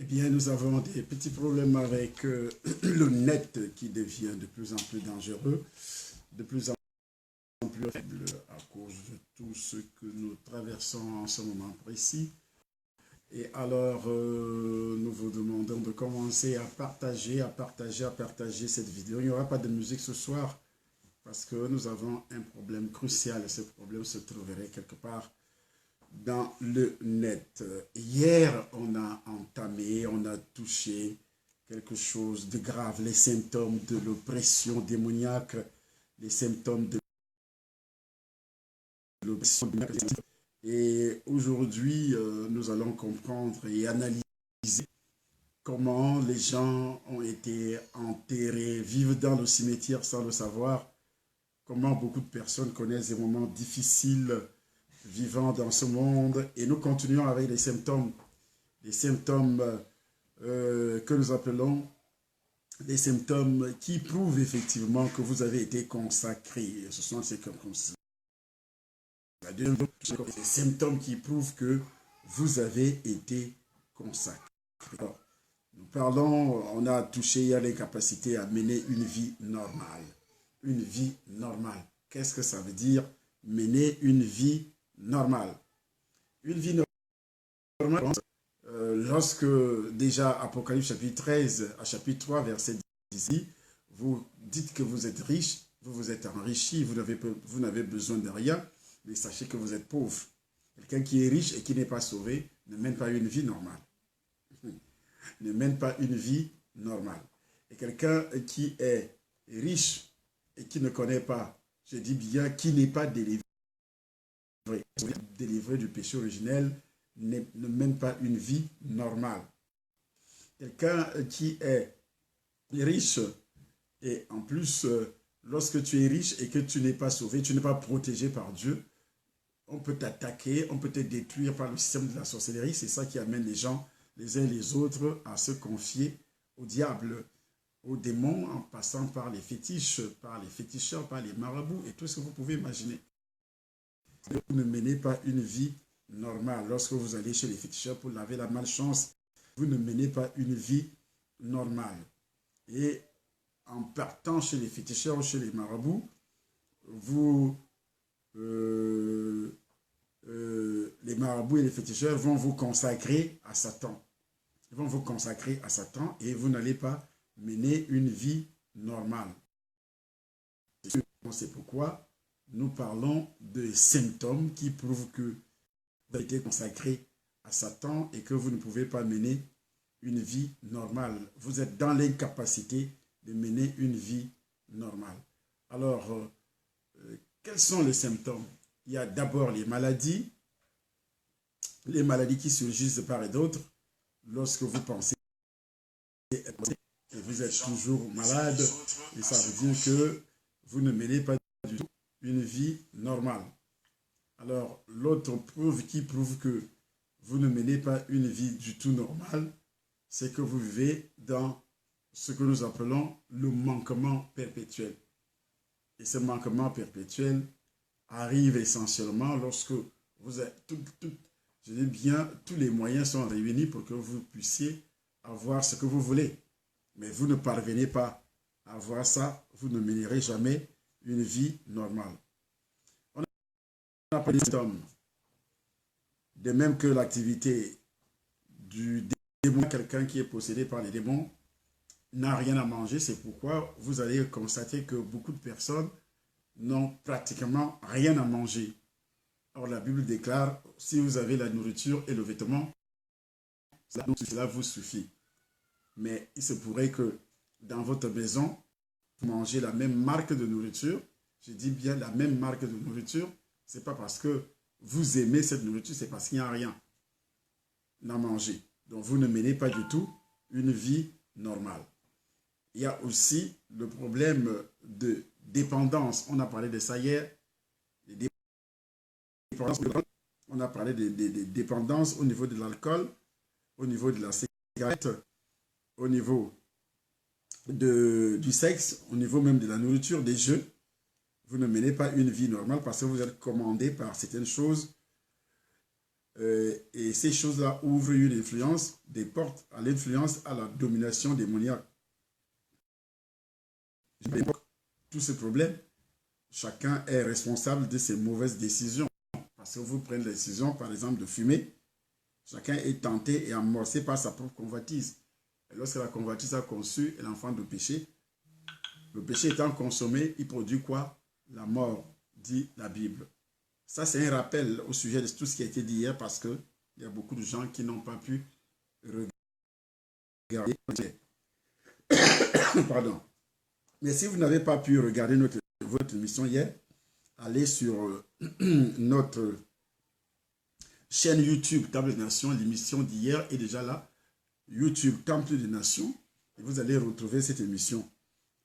bien, nous avons des petits problèmes avec le net qui devient de plus en plus dangereux, de plus en plus faible à cause de tout ce que nous traversons en ce moment précis. Et alors, nous vous demandons de commencer à partager cette vidéo. Il n'y aura pas de musique ce soir parce que nous avons un problème crucial. Et ce problème se trouverait quelque part dans le net. Hier, on a entamé, on a touché quelque chose de grave, les symptômes de l'oppression démoniaque, les symptômes de l'oppression démoniaque. Et aujourd'hui, nous allons comprendre et analyser comment les gens ont été enterrés, vivent dans le cimetière sans le savoir, comment beaucoup de personnes connaissent des moments difficiles vivant dans ce monde. Et nous continuons avec les symptômes que nous appelons les symptômes qui prouvent effectivement que vous avez été consacré. Ce sont ces symptômes qui prouvent que vous avez été consacré. Alors, nous parlons, on a touché hier l'incapacité à mener une vie normale. Une vie normale. Qu'est-ce que ça veut dire mener une vie normale? Une vie normale, lorsque déjà Apocalypse chapitre 13 à chapitre 3 verset 10, vous dites que vous êtes riche, vous vous êtes enrichi, vous n'avez besoin de rien, mais sachez que vous êtes pauvre. Quelqu'un qui est riche et qui n'est pas sauvé ne mène pas une vie normale. Ne mène pas une vie normale. Et quelqu'un qui est riche et qui ne connaît pas, je dis bien, qui n'est pas délivré du péché originel, ne mène pas une vie normale. Quelqu'un qui est riche et en plus, lorsque tu es riche et que tu n'es pas sauvé, tu n'es pas protégé par Dieu, on peut t'attaquer, on peut te détruire par le système de la sorcellerie. C'est ça qui amène les gens, les uns et les autres, à se confier au diable, aux démons, en passant par les fétiches, par les féticheurs, par les marabouts et tout ce que vous pouvez imaginer. Vous ne menez pas une vie normale. Lorsque vous allez chez les féticheurs pour laver la malchance, vous ne menez pas une vie normale. Et en partant chez les féticheurs ou chez les marabouts, les marabouts et les féticheurs vont vous consacrer à Satan. Ils vont vous consacrer à Satan et vous n'allez pas mener une vie normale. C'est pourquoi nous parlons de symptômes qui prouvent que vous avez été consacré à Satan et que vous ne pouvez pas mener une vie normale. Vous êtes dans l'incapacité de mener une vie normale. Alors, quels sont les symptômes? Il y a d'abord les maladies qui surgissent de part et d'autre. Lorsque vous pensez être et vous êtes toujours malade, et ça veut dire que vous ne menez pas du tout une vie normale. Alors, l'autre preuve qui prouve que vous ne menez pas une vie du tout normale, c'est que vous vivez dans ce que nous appelons le manquement perpétuel. Et ce manquement perpétuel arrive essentiellement lorsque vous êtes je dis bien, tous les moyens sont réunis pour que vous puissiez avoir ce que vous voulez. Mais vous ne parvenez pas à avoir ça, vous ne mènerez jamais une vie normale. On a parlé des symptômes. De même que l'activité du démon, quelqu'un qui est possédé par les démons, n'a rien à manger. C'est pourquoi vous allez constater que beaucoup de personnes n'ont pratiquement rien à manger. Or, la Bible déclare, si vous avez la nourriture et le vêtement, cela vous suffit. Mais il se pourrait que dans votre maison, vous mangez la même marque de nourriture. Je dis bien la même marque de nourriture. Ce n'est pas parce que vous aimez cette nourriture, c'est parce qu'il n'y a rien à manger. Donc, vous ne menez pas du tout une vie normale. Il y a aussi le problème de dépendance. On a parlé de ça hier. On a parlé des dépendances au niveau de l'alcool, au niveau de la cigarette, au niveau du sexe, au niveau même de la nourriture, des jeux. Vous ne menez pas une vie normale parce que vous êtes commandé par certaines choses Et ces choses-là ouvrent une influence, des portes à l'influence, à la domination démoniaque. Tous ces problèmes, chacun est responsable de ses mauvaises décisions. Parce que vous prenez la décision, par exemple, de fumer, chacun est tenté et amorcé par sa propre convoitise. Et lorsque la convoitise a conçu l'enfant de péché, le péché étant consommé, il produit quoi? La mort, dit la Bible. Ça, c'est un rappel au sujet de tout ce qui a été dit hier parce qu'il y a beaucoup de gens qui n'ont pas pu regarder. Pardon. Mais si vous n'avez pas pu regarder votre émission hier, allez sur notre chaîne YouTube Temple des Nations. L'émission d'hier est déjà là. YouTube Temple des Nations. Et vous allez retrouver cette émission.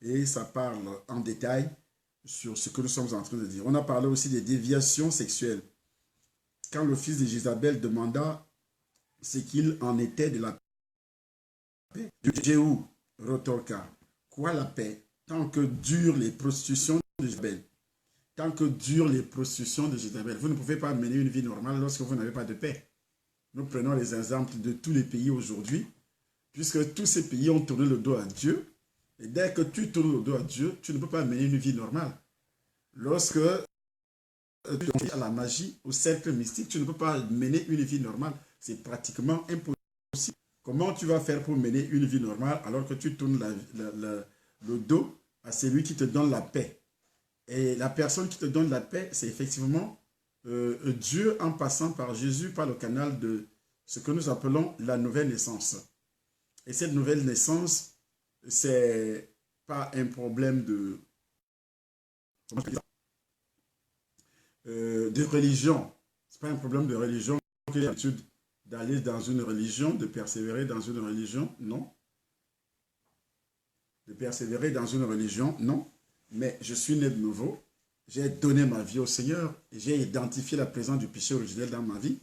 Et ça parle en détail sur ce que nous sommes en train de dire. On a parlé aussi des déviations sexuelles. Quand le fils de Jézabel demanda ce qu'il en était de la paix, Jéhu retorqua. Quoi la paix? Tant que durent les prostitutions de Jézabel. Tant que durent les prostitutions de Jézabel. Vous ne pouvez pas mener une vie normale lorsque vous n'avez pas de paix. Nous prenons les exemples de tous les pays aujourd'hui, puisque tous ces pays ont tourné le dos à Dieu. Et dès que tu tournes le dos à Dieu, tu ne peux pas mener une vie normale. Lorsque tu es à la magie, au cercle mystique, tu ne peux pas mener une vie normale. C'est pratiquement impossible. Comment tu vas faire pour mener une vie normale alors que tu tournes le dos à celui qui te donne la paix? Et la personne qui te donne la paix, c'est effectivement Dieu en passant par Jésus, par le canal de ce que nous appelons la nouvelle naissance. Et cette nouvelle naissance, c'est pas un problème de religion. C'est pas un problème de religion. J'ai l'habitude d'aller dans une religion, de persévérer dans une religion, non. De persévérer dans une religion, non. Mais je suis né de nouveau. J'ai donné ma vie au Seigneur. Et j'ai identifié la présence du péché originel dans ma vie.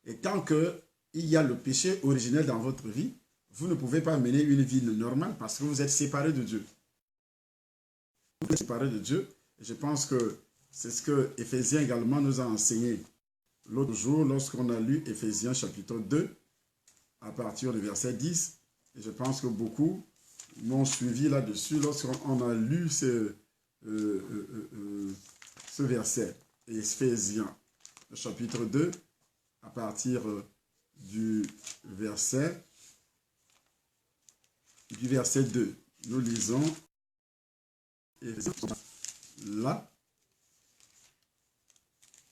Et tant qu'il y a le péché originel dans votre vie, vous ne pouvez pas mener une vie normale parce que vous êtes séparé de Dieu. Vous êtes séparé de Dieu. Et je pense que c'est ce que Éphésiens également nous a enseigné l'autre jour lorsqu'on a lu Éphésiens chapitre 2 à partir du verset 10. Et je pense que beaucoup m'ont suivi là-dessus lorsqu'on a lu ce verset. Éphésiens chapitre 2 à partir du verset 2. Nous lisons là,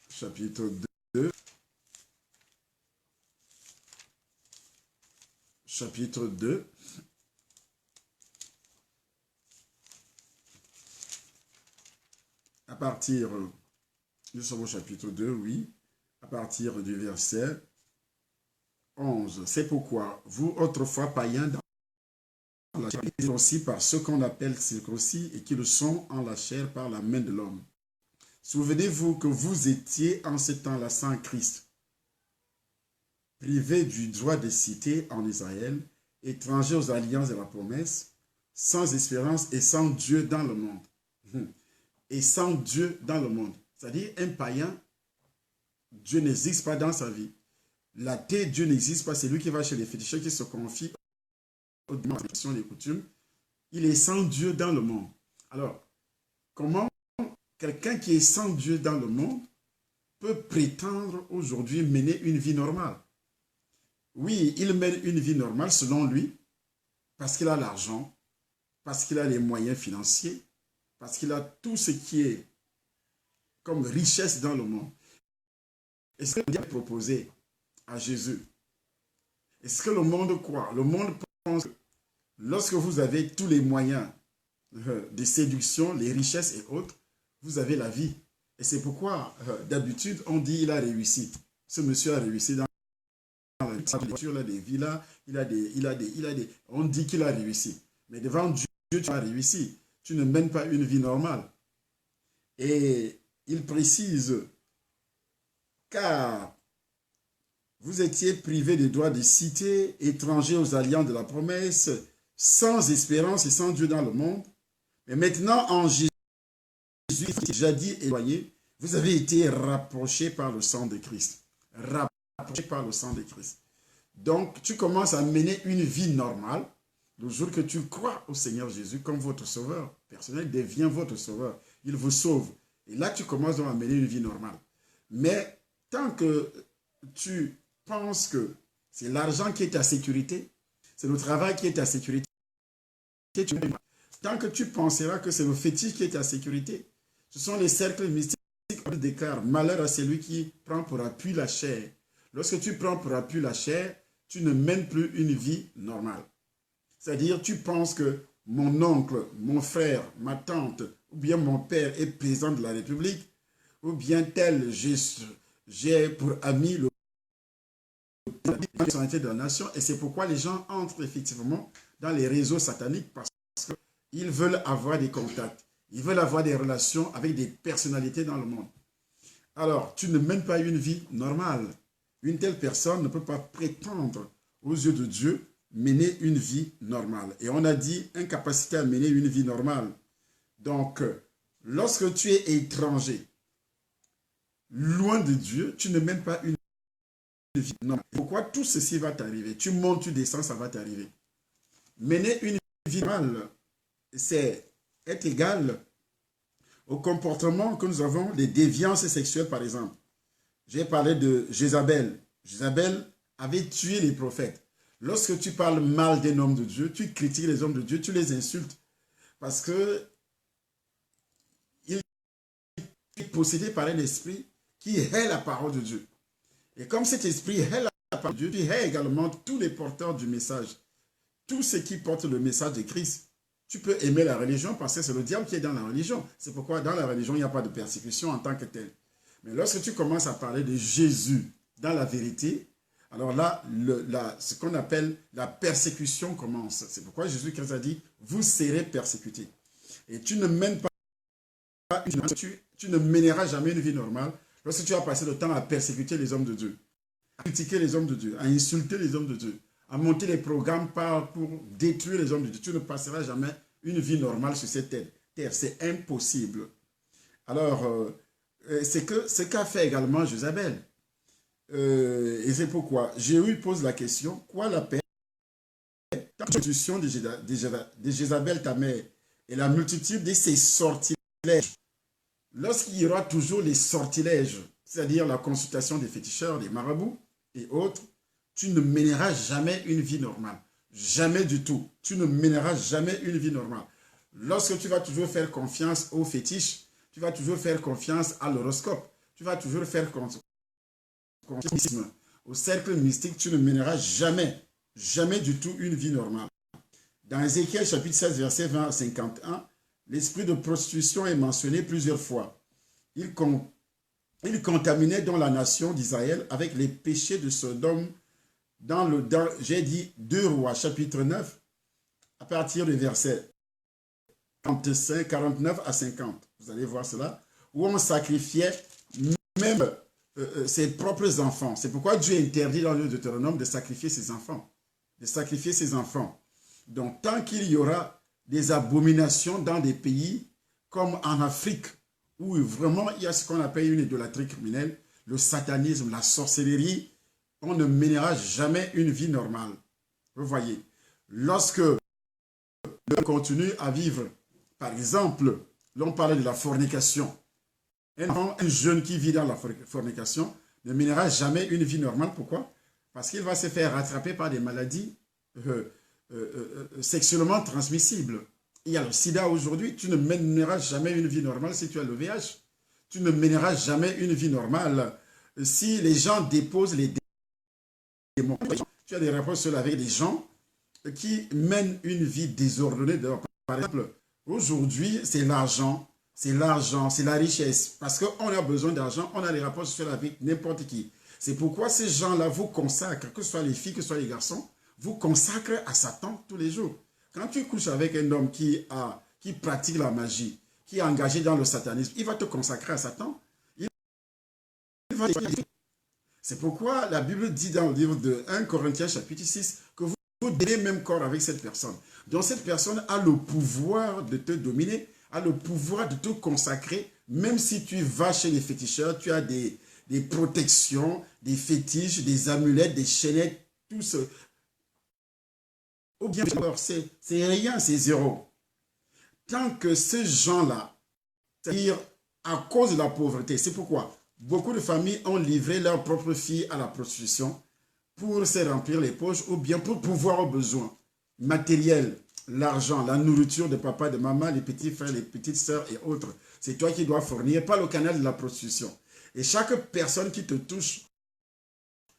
chapitre 2, chapitre 2, à partir, nous sommes au chapitre 2, oui, à partir du verset 11. C'est pourquoi vous, autrefois païens, dans la chair, aussi par ceux qu'on appelle circoncis et qui le sont en la chair par la main de l'homme. Souvenez-vous que vous étiez en ce temps-là sans Christ, privés du droit de cité en Israël, étrangers aux alliances de la promesse, sans espérance et sans Dieu dans le monde. Et sans Dieu dans le monde. C'est-à-dire un païen, Dieu n'existe pas dans sa vie. L'athée, Dieu n'existe pas. C'est lui qui va chez les féticheurs, qui se confie aux traditions, les coutumes. Il est sans Dieu dans le monde. Alors, comment quelqu'un qui est sans Dieu dans le monde peut prétendre aujourd'hui mener une vie normale? Oui, il mène une vie normale selon lui, parce qu'il a l'argent, parce qu'il a les moyens financiers, parce qu'il a tout ce qui est comme richesse dans le monde. Est-ce que Dieu a proposé à Jésus? Est-ce que le monde croit? Le monde pense que lorsque vous avez tous les moyens de séduction, les richesses et autres, vous avez la vie. Et c'est pourquoi, d'habitude, on dit il a réussi. Ce monsieur a réussi dans la voiture, il a des villas, on dit qu'il a réussi. Mais devant Dieu, tu as réussi. Tu ne mènes pas une vie normale. Et il précise, car vous étiez privés des droits de cité, étrangers aux alliances de la promesse, sans espérance et sans Dieu dans le monde. Mais maintenant, en Jésus, jadis éloigné, vous avez été rapprochés par le sang de Christ. rapproché par le sang de Christ. Donc, tu commences à mener une vie normale. Le jour que tu crois au Seigneur Jésus comme votre sauveur personnel, il devient votre sauveur. Il vous sauve. Et là, tu commences donc à mener une vie normale. Mais tant que tu penses que c'est l'argent qui est ta sécurité, c'est le travail qui est ta sécurité, tant que tu penseras que c'est le fétiche qui est ta sécurité, ce sont les cercles mystiques qui déclarent malheur à celui qui prend pour appui la chair. Lorsque tu prends pour appui la chair, tu ne mènes plus une vie normale. C'est-à-dire, tu penses que mon oncle, mon frère, ma tante, ou bien mon père est président de la République, ou bien tel, j'ai pour ami le personnalité de la nation, et c'est pourquoi les gens entrent effectivement dans les réseaux sataniques, parce qu'ils veulent avoir des contacts, ils veulent avoir des relations avec des personnalités dans le monde. Alors, tu ne mènes pas une vie normale. Une telle personne ne peut pas prétendre aux yeux de Dieu mener une vie normale. Et on a dit incapacité à mener une vie normale. Donc, lorsque tu es étranger, loin de Dieu, tu ne mènes pas une vie normale. Pourquoi tout ceci va t'arriver? Tu montes, tu descends, ça va t'arriver. Mener une vie normale, c'est être égal au comportement que nous avons, les déviances sexuelles par exemple. J'ai parlé de Jézabel. Jézabel avait tué les prophètes. Lorsque tu parles mal d'un homme de Dieu, tu critiques les hommes de Dieu, tu les insultes. Parce que il est possédé par un esprit qui hait la parole de Dieu. Et comme cet esprit hait la parole de Dieu, il hait également tous les porteurs du message. Tous ceux qui portent le message de Christ. Tu peux aimer la religion parce que c'est le diable qui est dans la religion. C'est pourquoi dans la religion, il n'y a pas de persécution en tant que telle. Mais lorsque tu commences à parler de Jésus dans la vérité, alors là, ce qu'on appelle la persécution commence. C'est pourquoi Jésus-Christ a dit, vous serez persécutés. Et tu ne mènes pas une vie, tu ne mèneras jamais une vie normale lorsque tu vas passer le temps à persécuter les hommes de Dieu, à critiquer les hommes de Dieu, à insulter les hommes de Dieu, à monter les programmes pour détruire les hommes de Dieu. Tu ne passeras jamais une vie normale sur cette terre. C'est impossible. Alors, c'est ce qu'a fait également Jézabel. Et c'est pourquoi Jéhu pose la question, quoi la paix? La constitution de Jézabel, ta mère, et la multitude de ses sortilèges. Lorsqu'il y aura toujours les sortilèges, c'est-à-dire la consultation des féticheurs, des marabouts et autres, tu ne mèneras jamais une vie normale. Jamais du tout. Tu ne mèneras jamais une vie normale. Lorsque tu vas toujours faire confiance aux fétiches, tu vas toujours faire confiance à l'horoscope, tu vas toujours faire confiance au cercle mystique, tu ne mèneras jamais du tout une vie normale. Dans Ézéchiel chapitre 16, verset 20 à 51, l'esprit de prostitution est mentionné plusieurs fois. Il contaminait donc la nation d'Israël avec les péchés de Sodome j'ai dit 2 Rois, chapitre 9, à partir du verset 49 à 50. Vous allez voir cela, où on sacrifiait même ses propres enfants. C'est pourquoi Dieu interdit dans le Deutéronome de sacrifier ses enfants. Donc, tant qu'il y aura des abominations dans des pays comme en Afrique, où vraiment il y a ce qu'on appelle une idolâtrie criminelle, le satanisme, la sorcellerie, on ne mènera jamais une vie normale. Vous voyez, lorsque on continue à vivre, par exemple, l'on parle de la fornication. Un jeune qui vit dans la fornication ne mènera jamais une vie normale. Pourquoi? Parce qu'il va se faire rattraper par des maladies sexuellement transmissibles. Il y a le sida aujourd'hui. Tu ne mèneras jamais une vie normale si tu as le VIH. Tu ne mèneras jamais une vie normale si les gens déposent les démons. Tu as des rapports avec des gens qui mènent une vie désordonnée. Par exemple, aujourd'hui, c'est l'argent. C'est l'argent, c'est la richesse. Parce qu'on a besoin d'argent, on a des rapports sexuels avec n'importe qui. C'est pourquoi ces gens-là vous consacrent, que ce soit les filles, que ce soit les garçons, vous consacrent à Satan tous les jours. Quand tu couches avec un homme qui pratique la magie, qui est engagé dans le satanisme, il va te consacrer à Satan. C'est pourquoi la Bible dit dans le livre de 1 Corinthiens chapitre 6 que vous donnez même corps avec cette personne. Donc cette personne a le pouvoir de te dominer, a le pouvoir de te consacrer, même si tu vas chez les féticheurs, tu as des des protections, des fétiches, des amulettes, des chaînettes, tout ce... Ou bien, c'est rien, c'est zéro. Tant que ces gens-là, c'est-à-dire à cause de la pauvreté, c'est pourquoi beaucoup de familles ont livré leurs propres filles à la prostitution pour se remplir les poches ou bien pour pouvoir aux besoins matériels, l'argent, la nourriture de papa, de maman, les petits frères, les petites sœurs et autres. C'est toi qui dois fournir, pas le canal de la prostitution. Et chaque personne qui te touche,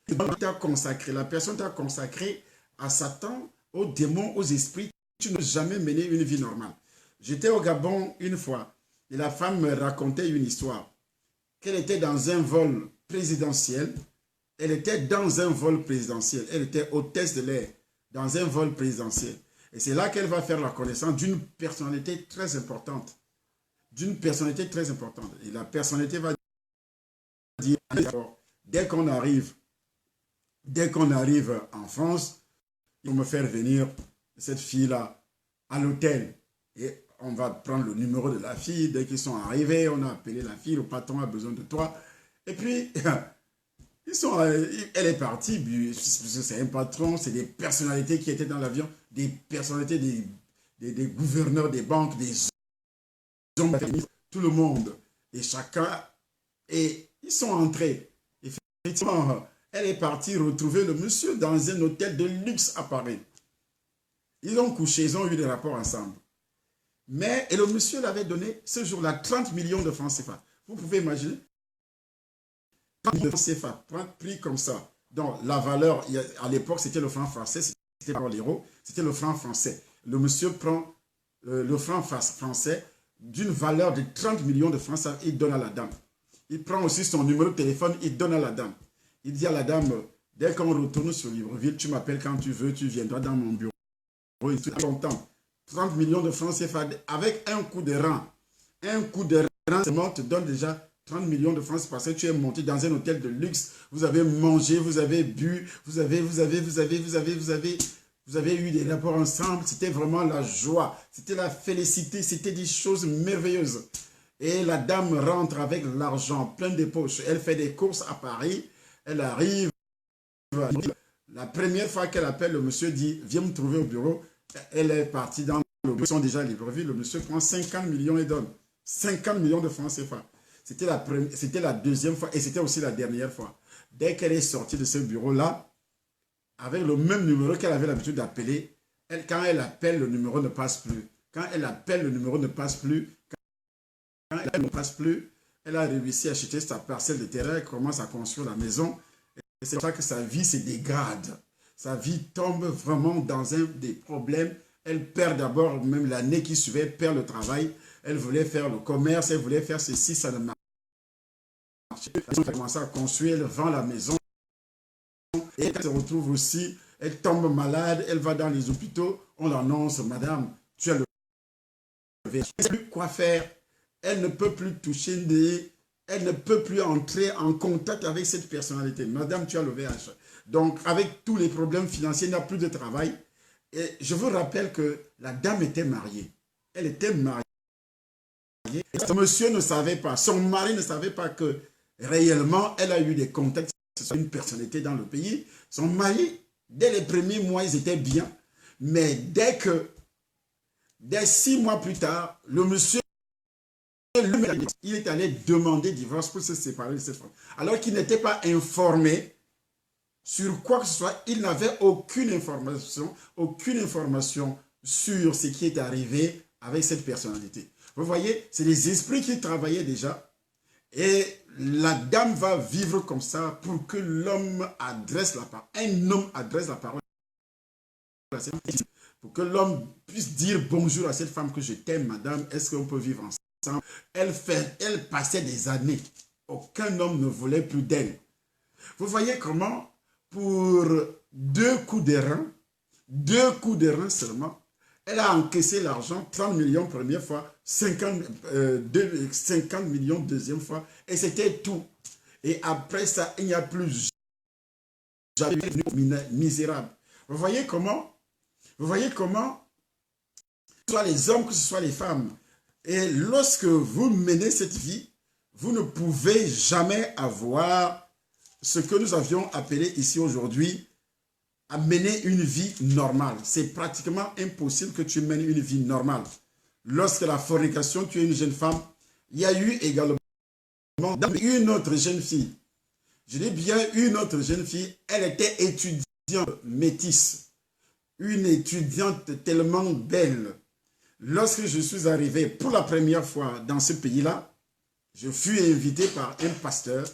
la personne t'a consacré à Satan, aux démons, aux esprits. Tu n'as jamais mené une vie normale. J'étais au Gabon une fois et la femme me racontait une histoire. Qu'elle était dans un vol présidentiel. Elle était dans un vol présidentiel. Elle était hôtesse de l'air dans un vol présidentiel. Et c'est là qu'elle va faire la connaissance d'une personnalité très importante. D'une personnalité très importante. Et la personnalité va dire, dès qu'on arrive en France, ils vont me faire venir cette fille-là à l'hôtel. Et on va prendre le numéro de la fille. Dès qu'ils sont arrivés, on a appelé la fille, le patron a besoin de toi. Et puis, elle est partie, c'est un patron, c'est des personnalités qui étaient dans l'avion, des personnalités, des gouverneurs des banques, des hommes, tout le monde. Et chacun, et ils sont entrés. Effectivement, elle est partie retrouver le monsieur dans un hôtel de luxe à Paris. Ils ont couché, ils ont eu des rapports ensemble. Mais, et le monsieur l'avait donné ce jour-là 30 millions de francs CFA. Vous pouvez imaginer 30 millions de francs CFA, pris comme ça. Donc, la valeur, à l'époque, c'était le franc français, c'était pas l'euro, c'était le franc français. Le monsieur prend le franc français d'une valeur de 30 millions de francs CFA, il donne à la dame. Il prend aussi son numéro de téléphone, il donne à la dame. Il dit à la dame, dès qu'on retourne sur Libreville, tu m'appelles quand tu veux, tu viendras dans mon bureau. Il est content. 30 millions de francs CFA avec un coup de rang. Un coup de rang seulement te donne déjà 30 millions de francs parce que tu es monté dans un hôtel de luxe. Vous avez mangé, vous avez bu, vous avez eu des rapports ensemble. C'était vraiment la joie. C'était la félicité. C'était des choses merveilleuses. Et la dame rentre avec l'argent plein de poches. Elle fait des courses à Paris. Elle arrive. La première fois qu'elle appelle, le monsieur dit, viens me trouver au bureau. Elle est partie dans le bureau. Ils sont déjà à Libreville. Le monsieur prend 50 millions et donne 50 millions de francs CFA. C'était la deuxième fois et c'était aussi la dernière fois. Dès qu'elle est sortie de ce bureau-là, avec le même numéro qu'elle avait l'habitude d'appeler, quand elle appelle, le numéro ne passe plus. Quand elle appelle, le numéro ne passe plus. Quand elle ne passe plus, elle a réussi à acheter sa parcelle de terrain, elle commence à construire la maison. Et c'est pour ça que sa vie se dégrade. Sa vie tombe vraiment dans des problèmes. Elle perd d'abord, même l'année qui suivait, elle perd le travail. Elle voulait faire le commerce, elle voulait faire ceci, ça ne marchait pas. Elle a commencé à construire, elle vend la maison. Et elle se retrouve aussi, elle tombe malade, elle va dans les hôpitaux. On l'annonce, madame, tu as le VIH. Elle ne sait plus quoi faire. Elle ne peut plus toucher elle ne peut plus entrer en contact avec cette personnalité. Madame, tu as le VIH. Donc, avec tous les problèmes financiers, il n'y a plus de travail. Et je vous rappelle que la dame était mariée. Elle était mariée. Et ce monsieur ne savait pas, son mari ne savait pas que réellement, elle a eu des contacts. C'est une personnalité dans le pays. Son mari, dès les premiers mois, ils étaient bien. Mais dès 6 mois plus tard, le monsieur, il est allé demander divorce pour se séparer de cette femme. Alors qu'il n'était pas informé sur quoi que ce soit, il n'avait aucune information sur ce qui est arrivé avec cette personnalité. Vous voyez, c'est les esprits qui travaillaient déjà. Et la dame va vivre comme ça pour que l'homme adresse la parole. Un homme adresse la parole à cette femme. Pour que l'homme puisse dire bonjour à cette femme que je t'aime, madame, est-ce qu'on peut vivre ensemble? Elle passait des années. Aucun homme ne voulait plus d'elle. Vous voyez comment, pour 2 coups de rein seulement, elle a encaissé l'argent, 30 millions première fois, 50 millions deuxième fois, et c'était tout. Et après ça, il n'y a plus jamais misérable. Vous voyez comment, que ce soit les hommes, que ce soit les femmes, et lorsque vous menez cette vie, vous ne pouvez jamais avoir ce que nous avions appelé ici aujourd'hui à mener une vie normale. C'est pratiquement impossible que tu mènes une vie normale. Lorsque la fornication, tu es une jeune femme, il y a eu également une autre jeune fille. Je dis bien une autre jeune fille, elle était étudiante métisse. Une étudiante tellement belle. Lorsque je suis arrivé pour la première fois dans ce pays-là, je fus invité par un pasteur.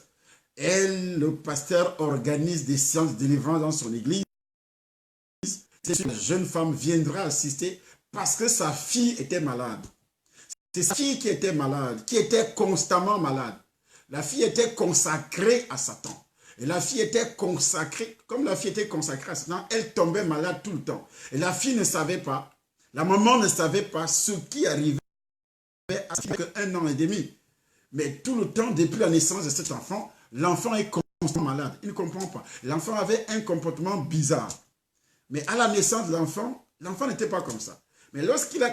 Et le pasteur organise des séances de délivrance dans son église. Cette jeune femme viendra assister parce que sa fille était malade. C'est sa fille qui était malade, qui était constamment malade. La fille était consacrée à Satan. Et la fille était consacrée, comme la fille était consacrée à Satan, elle tombait malade tout le temps. Et la fille ne savait pas, la maman ne savait pas ce qui arrivait à un an et demi. Mais tout le temps, depuis la naissance de cet enfant, l'enfant est constamment malade. Il ne comprend pas. L'enfant avait un comportement bizarre. Mais à la naissance de l'enfant, l'enfant n'était pas comme ça. Mais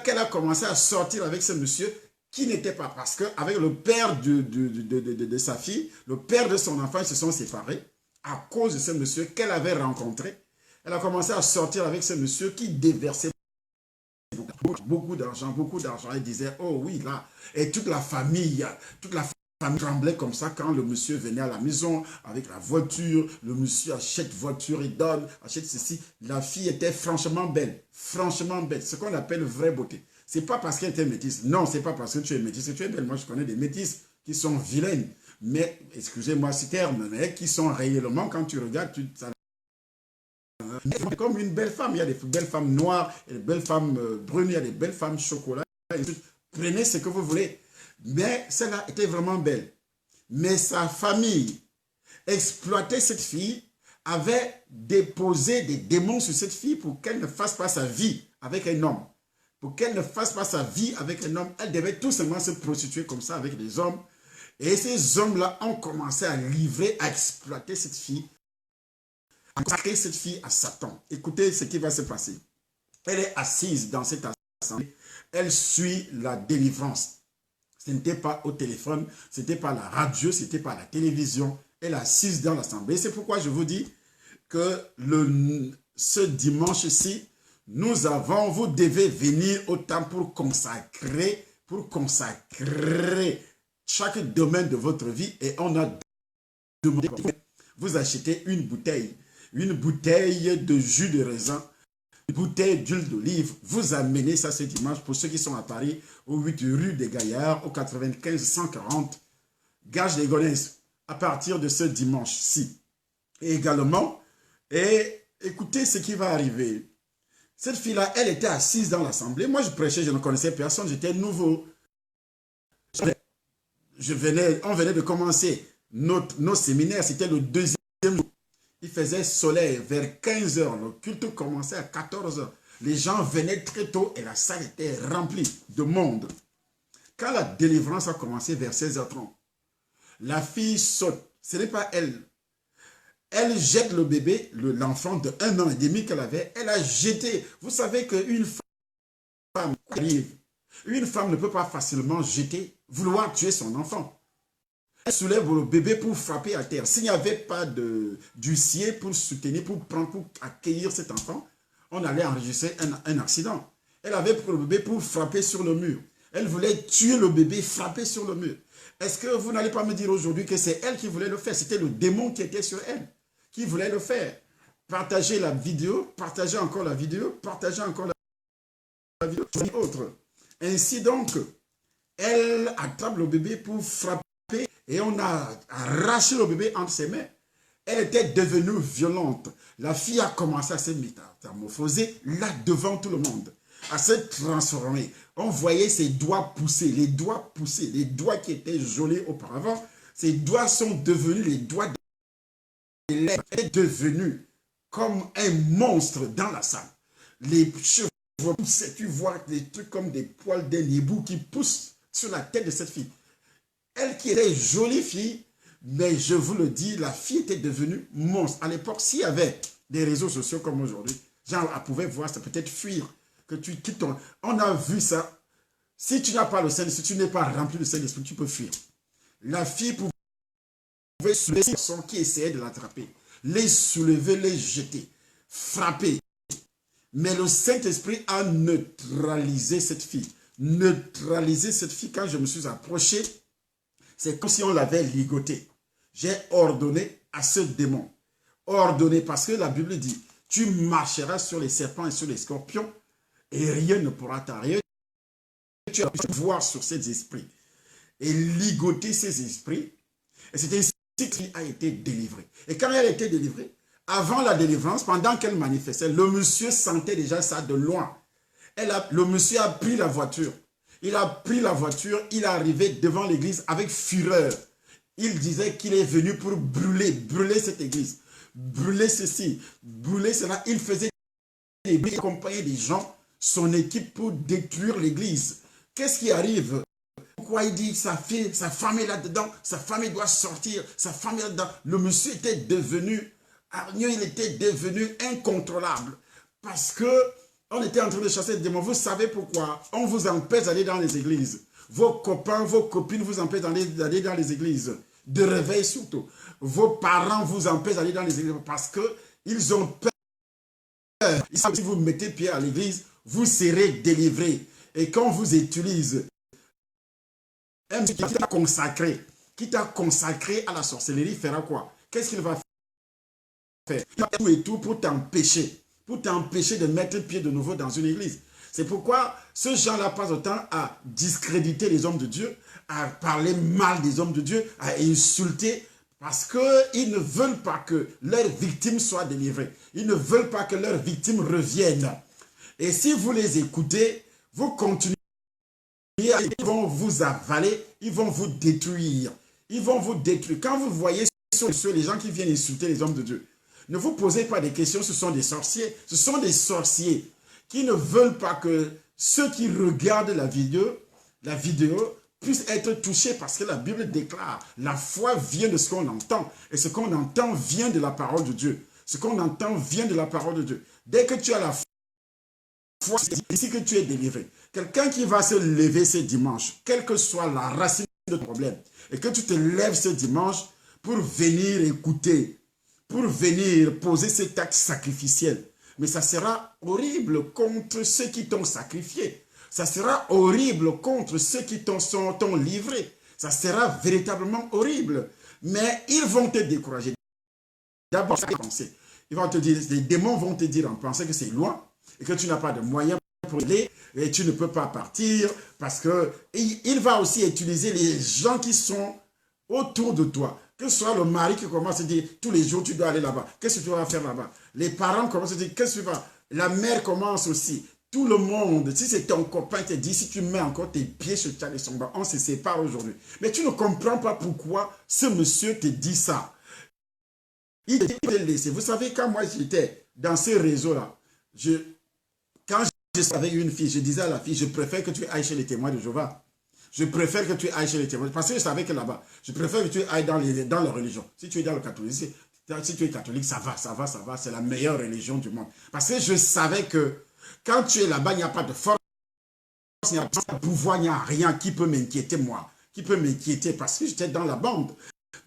qu'elle a commencé à sortir avec ce monsieur, qui n'était pas, parce qu'avec le père de sa fille, le père de son enfant, ils se sont séparés à cause de ce monsieur qu'elle avait rencontré. Elle a commencé à sortir avec ce monsieur qui déversait beaucoup d'argent. Elle disait, oh oui, là, et toute la famille tremblait comme ça quand le monsieur venait à la maison avec la voiture. Le monsieur achète voiture, il donne, achète ceci. La fille était franchement belle, ce qu'on appelle vraie beauté. C'est pas parce qu'elle était métisse. Non, c'est pas parce que tu es métisse que tu es belle. Moi, je connais des métisses qui sont vilaines. Mais, excusez-moi ce terme, mais qui sont réellement, quand tu regardes, comme une belle femme. Il y a des belles femmes noires, il y a des belles femmes brunes, il y a des belles femmes chocolat. Prenez ce que vous voulez. Mais celle-là était vraiment belle. Mais sa famille exploitait cette fille, avait déposé des démons sur cette fille pour qu'elle ne fasse pas sa vie avec un homme. Pour qu'elle ne fasse pas sa vie avec un homme, elle devait tout simplement se prostituer comme ça avec des hommes. Et ces hommes-là ont commencé à livrer, à exploiter cette fille, à consacrer cette fille à Satan. Écoutez ce qui va se passer. Elle est assise dans cette assemblée. Elle suit la délivrance. Ce n'était pas au téléphone, ce n'était pas la radio, ce n'était pas la télévision. Elle est assise dans l'assemblée. C'est pourquoi je vous dis que ce dimanche-ci, vous devez venir au temple pour consacrer chaque domaine de votre vie. Et on a demandé, vous achetez une bouteille de jus de raisin, une bouteille d'huile d'olive, vous amenez ça ce dimanche pour ceux qui sont à Paris, au 8 rue des Gaillards, au 95 140, Gage des Gonesse, à partir de ce dimanche-ci. Et également, écoutez ce qui va arriver. Cette fille-là, elle était assise dans l'assemblée. Moi, je prêchais, je ne connaissais personne, j'étais nouveau. On venait de commencer nos séminaires, c'était le deuxième jour. Il faisait soleil vers 15 h. Le culte commençait à 14 h. Les gens venaient très tôt et la salle était remplie de monde. Quand la délivrance a commencé vers 16 h 30, la fille saute. Ce n'est pas elle. Elle jette le bébé, l'enfant de 1 an et demi qu'elle avait. Elle a jeté. Vous savez qu'une femme arrive. Une femme ne peut pas facilement vouloir tuer son enfant. Elle soulève le bébé pour frapper à terre. S'il n'y avait pas d'huissier pour soutenir, pour accueillir cet enfant, on allait enregistrer un accident. Elle avait pris le bébé pour frapper sur le mur. Elle voulait tuer le bébé, frapper sur le mur. Est-ce que vous n'allez pas me dire aujourd'hui que c'est elle qui voulait le faire? C'était le démon qui était sur elle, qui voulait le faire. Partagez la vidéo, partagez encore la vidéo, partagez encore la vidéo. Autre. Ainsi donc, elle attrape le bébé pour frapper et on a arraché le bébé entre ses mains. Elle était devenue violente. La fille a commencé à se métamorphoser là devant tout le monde, à se transformer. On voyait ses doigts pousser, les doigts qui étaient gelés auparavant. Ses doigts sont devenus les doigts de lèvres. Elle est devenue comme un monstre dans la salle. Les cheveux poussaient, tu vois des trucs comme des poils d'un hibou qui poussent sur la tête de cette fille. Elle qui était jolie fille, mais je vous le dis, la fille était devenue monstre. À l'époque, s'il y avait des réseaux sociaux comme aujourd'hui, genre, elle pouvait voir ça, peut-être fuir, que tu quittes ton... On a vu ça. Si tu n'as pas le Saint-Esprit, si tu n'es pas rempli de Saint-Esprit, tu peux fuir. La fille pouvait soulever les personnes qui essayaient de l'attraper, les soulever, les jeter, frapper. Mais le Saint-Esprit a neutralisé cette fille. Neutralisé cette fille. Quand je me suis approché, c'est comme si on l'avait ligotée. J'ai ordonné à ce démon. Ordonné parce que la Bible dit, tu marcheras sur les serpents et sur les scorpions et rien ne pourra t'arrêter. Tu as pu voir sur ces esprits et ligoter ces esprits. Et c'est ainsi qu'elle a été délivrée. Et quand elle a été délivrée, avant la délivrance, pendant qu'elle manifestait, le monsieur sentait déjà ça de loin. Le monsieur a pris la voiture. Il a pris la voiture, il est arrivé devant l'église avec fureur. Il disait qu'il est venu pour brûler cette église. Brûler ceci, brûler cela. Il faisait des bruits, il accompagnait des gens, son équipe pour détruire l'église. Qu'est-ce qui arrive? Pourquoi il dit sa femme est là-dedans, sa femme doit sortir, sa femme est là-dedans. Le monsieur était devenu hargneux, il était devenu incontrôlable. Parce que on était en train de chasser des démons. Vous savez pourquoi? On vous empêche d'aller dans les églises. Vos copains, vos copines vous empêchent d'aller dans les églises. De réveil surtout. Vos parents vous empêchent d'aller dans les églises parce qu'ils ont peur. Si vous mettez pied à l'église, vous serez délivré. Et quand on vous utilise, un qui t'a consacré à la sorcellerie fera quoi? Qu'est-ce qu'il va faire? Il va tout et tout pour t'empêcher de mettre pied de nouveau dans une église. C'est pourquoi ce gens-là passe autant à discréditer les hommes de Dieu, à parler mal des hommes de Dieu, à insulter, parce qu'ils ne veulent pas que leurs victimes soient délivrées. Ils ne veulent pas que leurs victimes reviennent. Et si vous les écoutez, vous continuez, ils vont vous avaler, ils vont vous détruire. Ils vont vous détruire. Quand vous voyez les gens qui viennent insulter les hommes de Dieu, ne vous posez pas des questions, ce sont des sorciers. Ce sont des sorciers qui ne veulent pas que ceux qui regardent la vidéo puissent être touchés parce que la Bible déclare la foi vient de ce qu'on entend. Et ce qu'on entend vient de la parole de Dieu. Ce qu'on entend vient de la parole de Dieu. Dès que tu as la foi, c'est ici que tu es délivré. Quelqu'un qui va se lever ce dimanche, quelle que soit la racine de ton problème, et que tu te lèves ce dimanche pour venir écouter, pour venir poser cet acte sacrificiel. Mais ça sera horrible contre ceux qui t'ont sacrifié. Ça sera horrible contre ceux qui t'ont livré. Ça sera véritablement horrible. Mais ils vont te décourager. D'abord, ils vont te dire, les démons vont te dire en pensant que c'est loin et que tu n'as pas de moyens pour aller et tu ne peux pas partir parce que il va aussi utiliser les gens qui sont autour de toi. Que ce soit le mari qui commence à dire tous les jours tu dois aller là-bas. Qu'est-ce que tu vas faire là-bas? Les parents commencent à dire qu'est-ce que tu vas? La mère commence aussi. Tout le monde, si c'est ton copain qui te dit si tu mets encore tes pieds sur Tchad et Somba, on se sépare aujourd'hui. Mais tu ne comprends pas pourquoi ce monsieur te dit ça. Il te laisse. Vous savez, quand moi j'étais dans ce réseau-là, quand je savais une fille, je disais à la fille, je préfère que tu ailles chez les témoins de Jéhovah. Je préfère que tu ailles chez les témoins. Parce que je savais que là-bas, je préfère que tu ailles dans la religion. Si tu es dans le catholicisme, si tu es catholique, ça va. C'est la meilleure religion du monde. Parce que je savais que quand tu es là-bas, il n'y a pas de force, il n'y a pas de pouvoir, il n'y a rien qui peut m'inquiéter moi. Qui peut m'inquiéter parce que j'étais dans la bande.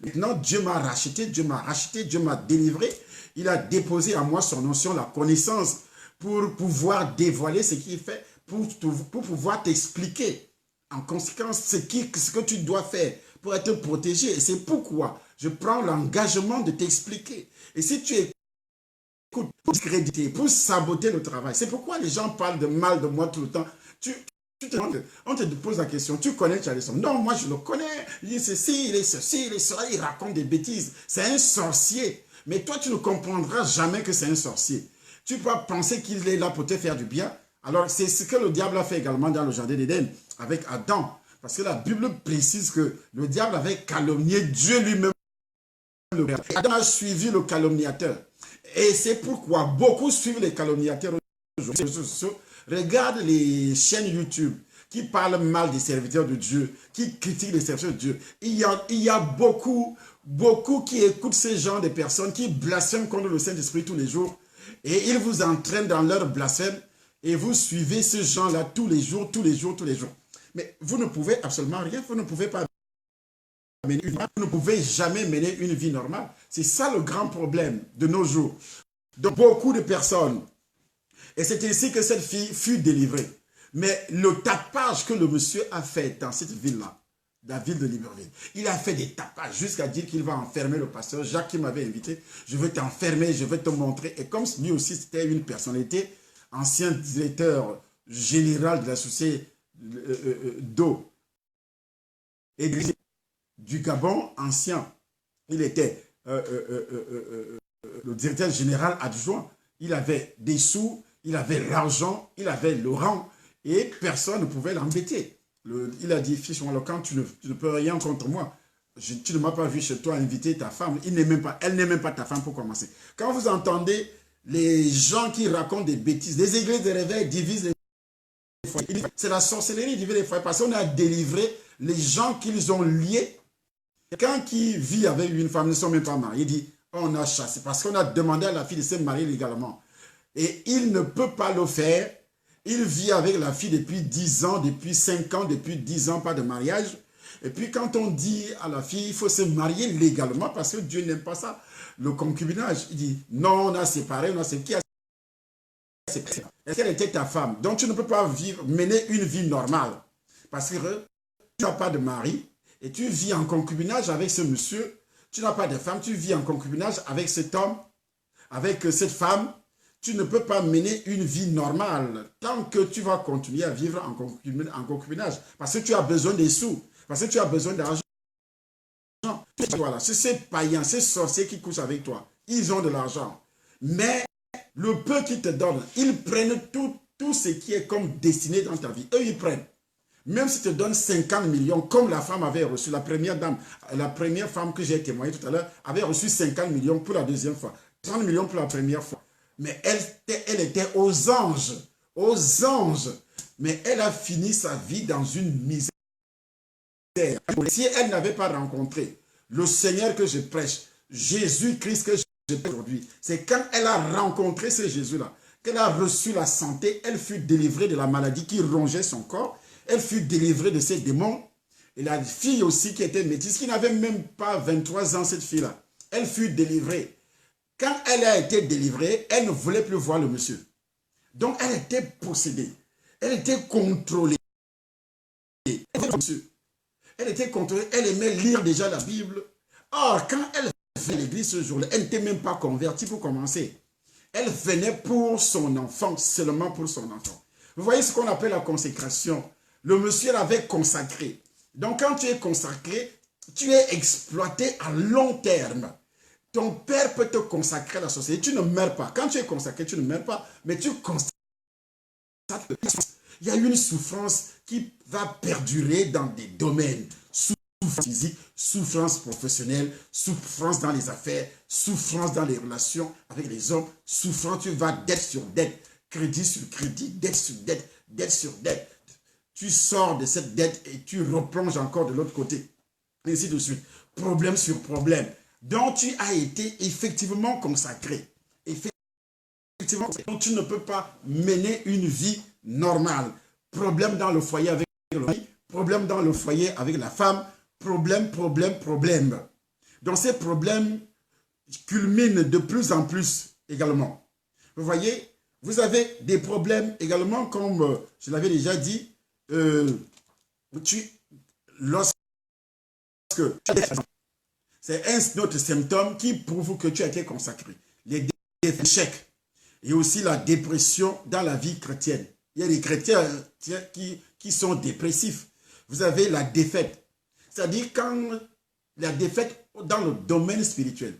Maintenant, Dieu m'a racheté, Dieu m'a délivré. Il a déposé à moi son notion, la connaissance, pour pouvoir dévoiler ce qu'il fait, pour pouvoir t'expliquer en conséquence ce que tu dois faire pour être protégé. Et c'est pourquoi je prends l'engagement de t'expliquer. Et si tu écoutes pour discréditer, pour saboter le travail, c'est pourquoi les gens parlent de mal de moi tout le temps. On te pose la question, tu connais Charleston? Non, moi je le connais. Il est ceci, il est ceci, il est cela, il raconte des bêtises. C'est un sorcier. Mais toi, tu ne comprendras jamais que c'est un sorcier. Tu peux penser qu'il est là pour te faire du bien. Alors, c'est ce que le diable a fait également dans le jardin d'Éden avec Adam. Parce que la Bible précise que le diable avait calomnié Dieu lui-même. Adam a suivi le calomniateur. Et c'est pourquoi beaucoup suivent les calomniateurs aujourd'hui. Regarde les chaînes YouTube qui parlent mal des serviteurs de Dieu, qui critiquent les serviteurs de Dieu. Il y a beaucoup qui écoutent ces gens de personnes qui blasphèment contre le Saint-Esprit tous les jours. Et ils vous entraînent dans leur blasphème. Et vous suivez ces gens-là tous les jours. Mais vous ne pouvez absolument rien. Vous ne pouvez pas mener une vie normale. Vous ne pouvez jamais mener une vie normale. C'est ça le grand problème de nos jours. De beaucoup de personnes. Et c'est ainsi que cette fille fut délivrée. Mais le tapage que le monsieur a fait dans cette ville-là, la ville de Libreville, il a fait des tapages jusqu'à dire qu'il va enfermer le pasteur Jacques qui m'avait invité. Je vais t'enfermer, je vais te montrer. Et comme lui aussi c'était une personnalité, ancien directeur général de la société d'eau et du Gabon, ancien, il était le directeur général adjoint. Il avait des sous, il avait l'argent, il avait le rang et personne ne pouvait l'embêter. Il a dit, fiche-moi le camp, tu ne peux rien contre moi. Tu ne m'as pas vu chez toi inviter ta femme. Elle n'est même pas ta femme pour commencer. Quand vous entendez les gens qui racontent des bêtises, les églises de réveil divisent les foyers. C'est la sorcellerie divise les foyers parce qu'on a délivré les gens qu'ils ont liés. Quelqu'un qui vit avec une femme, ne sont même pas mariés, il dit, on a chassé parce qu'on a demandé à la fille de se marier légalement. Et il ne peut pas le faire. Il vit avec la fille depuis 10 ans, depuis 5 ans, depuis 10 ans, pas de mariage. Et puis quand on dit à la fille, il faut se marier légalement parce que Dieu n'aime pas ça, le concubinage. Il dit, non, on a séparé, on a séparé. Qui a séparé? Est-ce qu'elle était ta femme? Donc tu ne peux pas mener une vie normale. Parce que tu n'as pas de mari et tu vis en concubinage avec ce monsieur. Tu n'as pas de femme, tu vis en concubinage avec cet homme, avec cette femme. Tu ne peux pas mener une vie normale tant que tu vas continuer à vivre en concubinage. Parce que tu as besoin des sous, parce que tu as besoin d'argent. Voilà, c'est ces païens, ces sorciers qui couchent avec toi. Ils ont de l'argent. Mais le peu qu'ils te donnent, ils prennent tout ce qui est comme destiné dans ta vie. Eux, ils prennent. Même si tu te donnent 50 millions, comme la femme avait reçu, la première dame, la première femme que j'ai témoigné tout à l'heure, avait reçu 50 millions pour la deuxième fois, 30 millions pour la première fois. Mais elle était aux anges. Aux anges. Mais elle a fini sa vie dans une misère. Si elle n'avait pas rencontré le Seigneur que je prêche, Jésus-Christ que je prêche aujourd'hui, c'est quand elle a rencontré ce Jésus-là, qu'elle a reçu la santé, elle fut délivrée de la maladie qui rongeait son corps, elle fut délivrée de ses démons. Et la fille aussi qui était métisse, qui n'avait même pas 23 ans, cette fille-là, elle fut délivrée. Quand elle a été délivrée, elle ne voulait plus voir le monsieur. Donc, elle était possédée. Elle était contrôlée. Elle était contrôlée. Elle aimait lire déjà la Bible. Or, quand elle venait à l'église ce jour-là, elle n'était même pas convertie pour commencer. Elle venait pour son enfant, seulement pour son enfant. Vous voyez ce qu'on appelle la consécration. Le monsieur l'avait consacré. Donc, quand tu es consacré, tu es exploité à long terme. Ton père peut te consacrer à la société. Tu ne meurs pas. Quand tu es consacré, tu ne meurs pas. Mais tu constates il y a une souffrance qui va perdurer dans des domaines. Souffrance physique, souffrance professionnelle, souffrance dans les affaires, souffrance dans les relations avec les hommes, souffrance, tu vas dette sur dette, crédit sur crédit, dette sur dette, dette sur dette. Tu sors de cette dette et tu replonges encore de l'autre côté. Et ainsi de suite. Problème sur problème. Donc tu as été effectivement consacré. Effectivement, donc tu ne peux pas mener une vie normale. Problème dans le foyer avec le mari, problème dans le foyer avec la femme, problème. Donc ces problèmes culminent de plus en plus également. Vous voyez, vous avez des problèmes également comme je l'avais déjà dit, lorsque c'est un autre symptôme qui prouve que tu as été consacré. Les échecs et aussi la dépression dans la vie chrétienne. Il y a des chrétiens qui sont dépressifs. Vous avez la défaite. C'est-à-dire quand la défaite dans le domaine spirituel,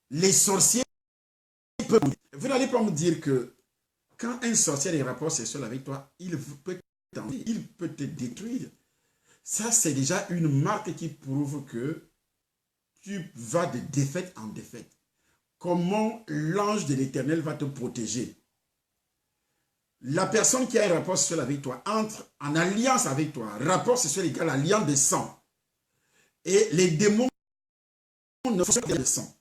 les sorciers peuvent... Vous n'allez pas me dire que quand un sorcier a des rapports sexuels avec toi, il peut te détruire. Ça, c'est déjà une marque qui prouve que tu vas de défaite en défaite. Comment l'ange de l'Éternel va te protéger? La personne qui a un rapport sexuel avec toi entre en alliance avec toi. Rapport sexuel égale alliance de sang. Et les démons ne font pas de sang.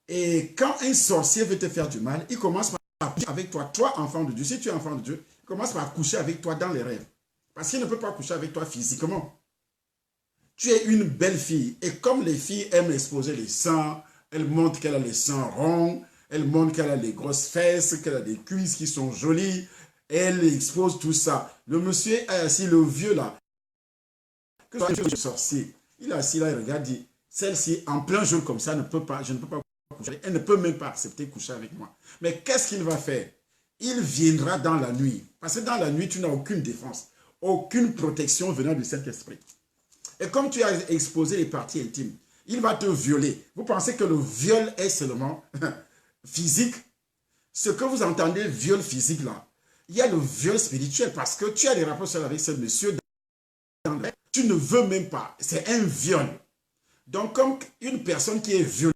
Et quand un sorcier veut te faire du mal, il commence par coucher avec toi. Toi, enfant de Dieu, si tu es enfant de Dieu, il commence par coucher avec toi dans les rêves. Parce qu'il ne peut pas coucher avec toi physiquement. tu es une belle fille. Et comme les filles aiment exposer les seins, elles montrent qu'elle a les seins ronds, elles montrent qu'elle a les grosses fesses, qu'elle a des cuisses qui sont jolies. Elle expose tout ça. Le monsieur est assis, le vieux là, que ce soit sorcier, il est assis là, il regarde, dit, celle-ci, en plein jour comme ça, je ne peux pas coucher. Elle ne peut même pas accepter coucher avec moi. Mais qu'est-ce qu'il va faire? Il viendra dans la nuit. Parce que dans la nuit, tu n'as aucune défense, aucune protection venant du Saint-Esprit. Et comme tu as exposé les parties intimes, il va te violer. Vous pensez que le viol est seulement physique? Ce que vous entendez, viol physique là, il y a le viol spirituel parce que tu as des rapports sexuels avec ce monsieur. Tu ne veux même pas. C'est un viol. Donc, comme une personne qui est violée,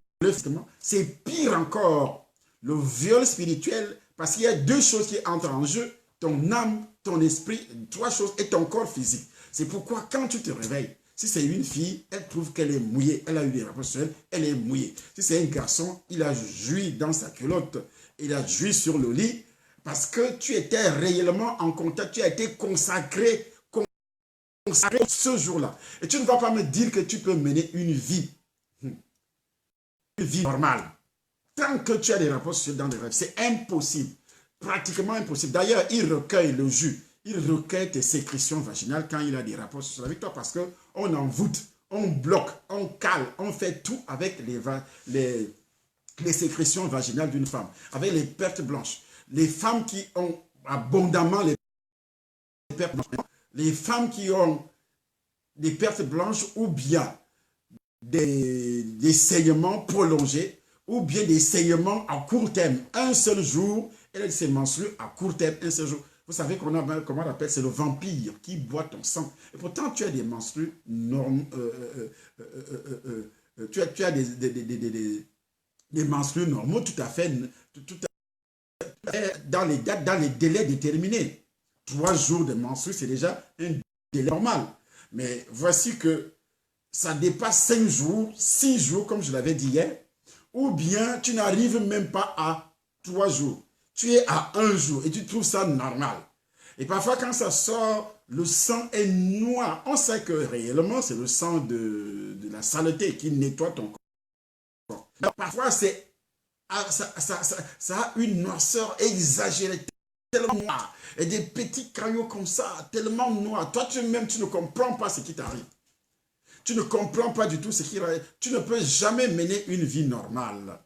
c'est pire encore. Le viol spirituel, parce qu'il y a deux choses qui entrent en jeu. Ton âme, ton esprit, trois choses, et ton corps physique. C'est pourquoi quand tu te réveilles, si c'est une fille, elle trouve qu'elle est mouillée. Elle a eu des rapports sexuels, elle est mouillée. Si c'est un garçon, il a joui dans sa culotte. Il a joui sur le lit. Parce que tu étais réellement en contact. Tu as été consacré ce jour-là. Et tu ne vas pas me dire que tu peux mener une vie normale. Tant que tu as des rapports sexuels dans les rêves, c'est impossible. Pratiquement impossible. D'ailleurs, il recueille le jus. Il recueille tes sécrétions vaginales quand il a des rapports sexuels avec toi parce qu'on envoûte, on bloque, on cale, on fait tout avec les sécrétions vaginales d'une femme, avec les pertes blanches. Les femmes qui ont abondamment les pertes blanches, les femmes qui ont des pertes blanches ou bien des saignements prolongés ou bien des saignements à court terme. Un seul jour, elle s'est menstruée à court terme, un seul jour. Vous savez comment on appelle, c'est le vampire qui boit ton sang. Et pourtant, tu as des menstrues normaux, tu as des menstrues normaux tout à fait, dans les délais déterminés. 3 jours de menstrues, c'est déjà un délai normal. Mais voici que ça dépasse 5 jours, 6 jours, comme je l'avais dit hier, ou bien tu n'arrives même pas à 3 jours. Tu es à 1 jour et tu trouves ça normal. Et parfois, quand ça sort, le sang est noir. On sait que réellement, c'est le sang de la saleté qui nettoie ton corps. Mais parfois, ça a une noirceur exagérée, tellement noire. Et des petits caillots comme ça, tellement noirs. Toi, tu ne comprends pas ce qui t'arrive. Tu ne comprends pas du tout ce qui arrive. Tu ne peux jamais mener une vie normale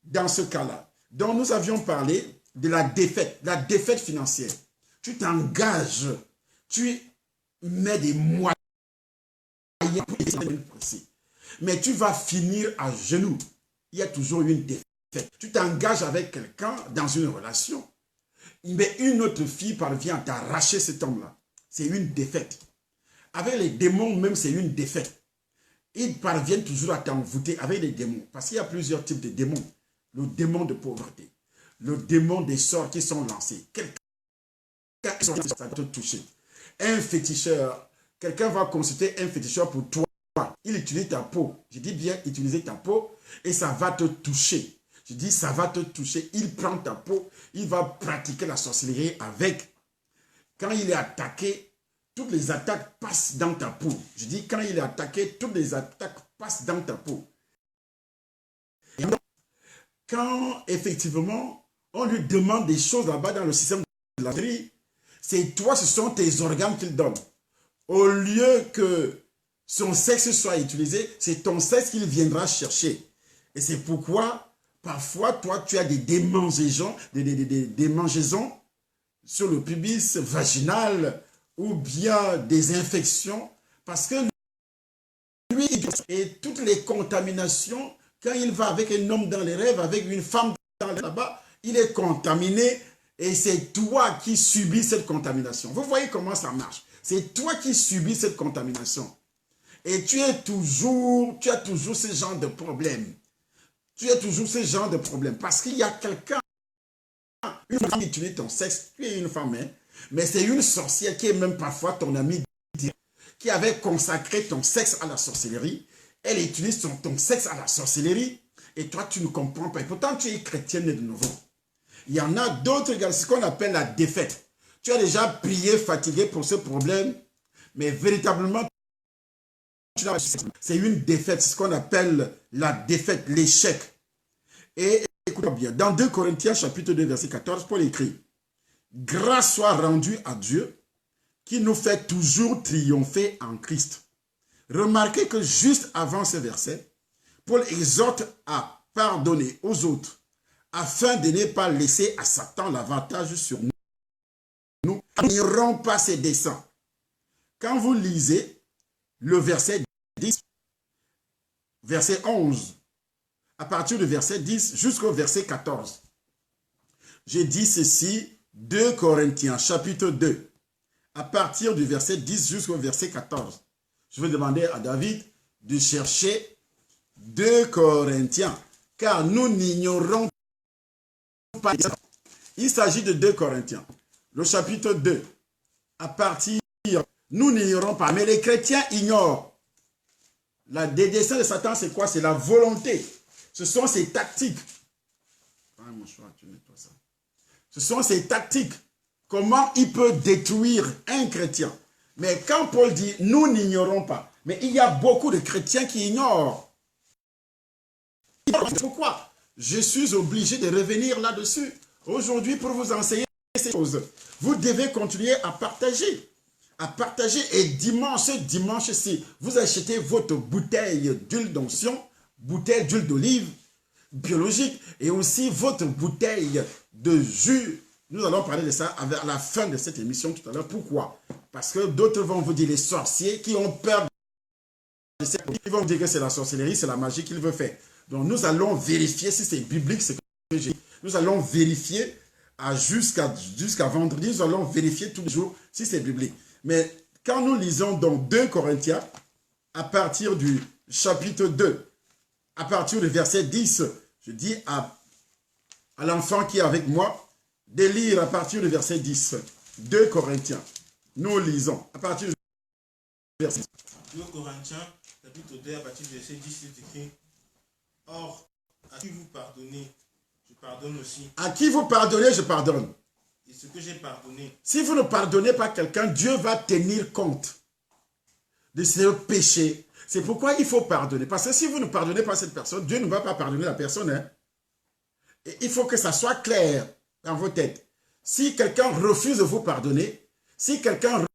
dans ce cas-là. Donc, nous avions parlé de la défaite financière. Tu t'engages, tu mets des moyens pour précis. Mais tu vas finir à genoux. Il y a toujours une défaite. Tu t'engages avec quelqu'un dans une relation. Mais une autre fille parvient à t'arracher cet homme-là. C'est une défaite. Avec les démons même, c'est une défaite. Ils parviennent toujours à t'envoûter avec les démons. Parce qu'il y a plusieurs types de démons. Le démon de pauvreté. Le démon des sorts qui sont lancés. Quelqu'un va te toucher. Un féticheur. Quelqu'un va consulter un féticheur pour toi. Il utilise ta peau. Je dis bien utiliser ta peau et ça va te toucher. Je dis ça va te toucher. Il prend ta peau. Il va pratiquer la sorcellerie avec. Quand il est attaqué, toutes les attaques passent dans ta peau. Je dis quand il est attaqué, toutes les attaques passent dans ta peau. Et quand effectivement, on lui demande des choses là-bas dans le système de la vie, c'est toi, ce sont tes organes qu'il donne. Au lieu que son sexe soit utilisé, c'est ton sexe qu'il viendra chercher. Et c'est pourquoi, parfois, toi, tu as des démangeaisons, des démangeaisons sur le pubis vaginal ou bien des infections, parce que lui, et toutes les contaminations, quand il va avec un homme dans les rêves, avec une femme là-bas, il est contaminé et c'est toi qui subis cette contamination. Vous voyez comment ça marche. C'est toi qui subis cette contamination. Et tu as toujours ce genre de problème. Tu as toujours ce genre de problème. Parce qu'il y a quelqu'un, une femme qui utilise ton sexe, tu es une femme, hein, mais c'est une sorcière qui est même parfois ton amie, qui avait consacré ton sexe à la sorcellerie. Elle utilise ton sexe à la sorcellerie. Et toi, tu ne comprends pas. Et pourtant, tu es chrétienne de nouveau. Il y en a d'autres, ce qu'on appelle la défaite. Tu as déjà prié, fatigué pour ce problème, mais véritablement, c'est une défaite, c'est ce qu'on appelle la défaite, l'échec. Et écoutez bien, dans 2 Corinthiens chapitre 2 verset 14, Paul écrit: grâce soit rendue à Dieu qui nous fait toujours triompher en Christ. Remarquez que juste avant ce verset, Paul exhorte à pardonner aux autres afin de ne pas laisser à Satan l'avantage sur nous. Nous n'ignorons pas ses desseins. Quand vous lisez le verset 10, verset 11, à partir du verset 10 jusqu'au verset 14, j'ai dit ceci, 2 Corinthiens chapitre 2, à partir du verset 10 jusqu'au verset 14. Je vais demander à David de chercher 2 Corinthiens, car nous n'ignorons pas. Il s'agit de 2 Corinthiens, le chapitre 2, à partir, nous n'ignorons pas, mais les chrétiens ignorent. Les desseins de Satan, c'est quoi? C'est la volonté. Ce sont ses tactiques. Ce sont ses tactiques. Comment il peut détruire un chrétien? Mais quand Paul dit, nous n'ignorons pas, mais il y a beaucoup de chrétiens qui ignorent. Pourquoi? Je suis obligé de revenir là-dessus aujourd'hui pour vous enseigner ces choses. Vous devez continuer à partager. Et dimanche, ci vous achetez votre bouteille d'huile d'onction, bouteille d'huile d'olive biologique et aussi votre bouteille de jus. Nous allons parler de ça à la fin de cette émission tout à l'heure. Pourquoi? Parce que d'autres vont vous dire les sorciers qui ont peur de cette... Ils vont dire que c'est la sorcellerie, c'est la magie qu'il veut faire. Donc nous allons vérifier si c'est biblique ce que j'ai dit. Nous allons vérifier jusqu'à vendredi. Nous allons vérifier tous les jours si c'est biblique. Mais quand nous lisons dans 2 Corinthiens, à partir du chapitre 2, à partir du verset 10, je dis à l'enfant qui est avec moi, de lire à partir du verset 10. 2 Corinthiens. Nous lisons à partir du verset 10. 2 Corinthiens, chapitre 2, à partir du verset 10, c'est écrit: or, à qui vous pardonnez, je pardonne aussi. À qui vous pardonnez, je pardonne. Et ce que j'ai pardonné. Si vous ne pardonnez pas quelqu'un, Dieu va tenir compte de ce péché. C'est pourquoi il faut pardonner. Parce que si vous ne pardonnez pas cette personne, Dieu ne va pas pardonner la personne. Hein? Et il faut que ça soit clair dans vos têtes. Si quelqu'un refuse de vous pardonner, si quelqu'un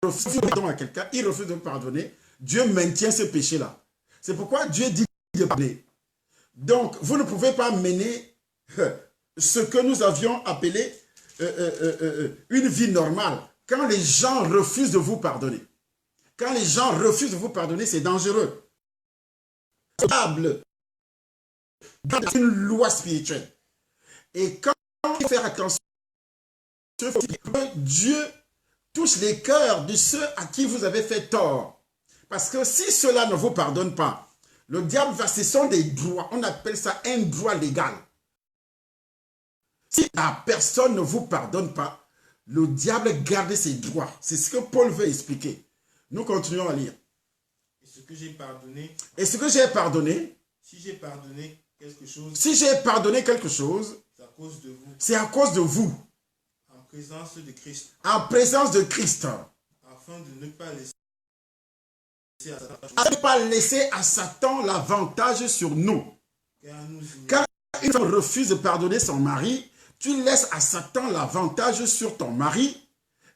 refuse de pardonner à quelqu'un, il refuse de vous pardonner, Dieu maintient ce péché-là. C'est pourquoi Dieu dit de pardonner. Donc, vous ne pouvez pas mener ce que nous avions appelé une vie normale. Quand les gens refusent de vous pardonner. Quand les gens refusent de vous pardonner, c'est dangereux. C'est une loi spirituelle. Et quand il faut faire attention, Dieu touche les cœurs de ceux à qui vous avez fait tort. Parce que si cela ne vous pardonne pas, le diable va, ce sont des droits, on appelle ça un droit légal. Si la personne ne vous pardonne pas, le diable garde ses droits. C'est ce que Paul veut expliquer. Nous continuons à lire. Et ce que j'ai pardonné. Et ce que j'ai pardonné. Si j'ai pardonné quelque chose. Si j'ai pardonné quelque chose. C'est à cause de vous. C'est à cause de vous. En présence de Christ. En présence de Christ. Afin de ne pas laisser à Satan l'avantage sur nous. Car une femme refuse de pardonner son mari, tu laisses à Satan l'avantage sur ton mari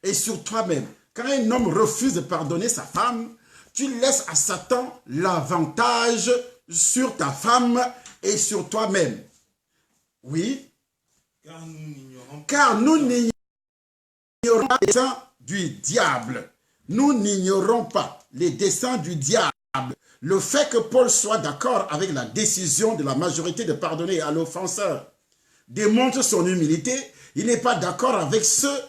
et sur toi-même. Quand un homme refuse de pardonner sa femme, tu laisses à Satan l'avantage sur ta femme et sur toi-même. Oui. Car nous n'ignorons pas les desseins du diable. Nous n'ignorons pas les desseins du diable. Le fait que Paul soit d'accord avec la décision de la majorité de pardonner à l'offenseur démontre son humilité. Il n'est pas d'accord avec ceux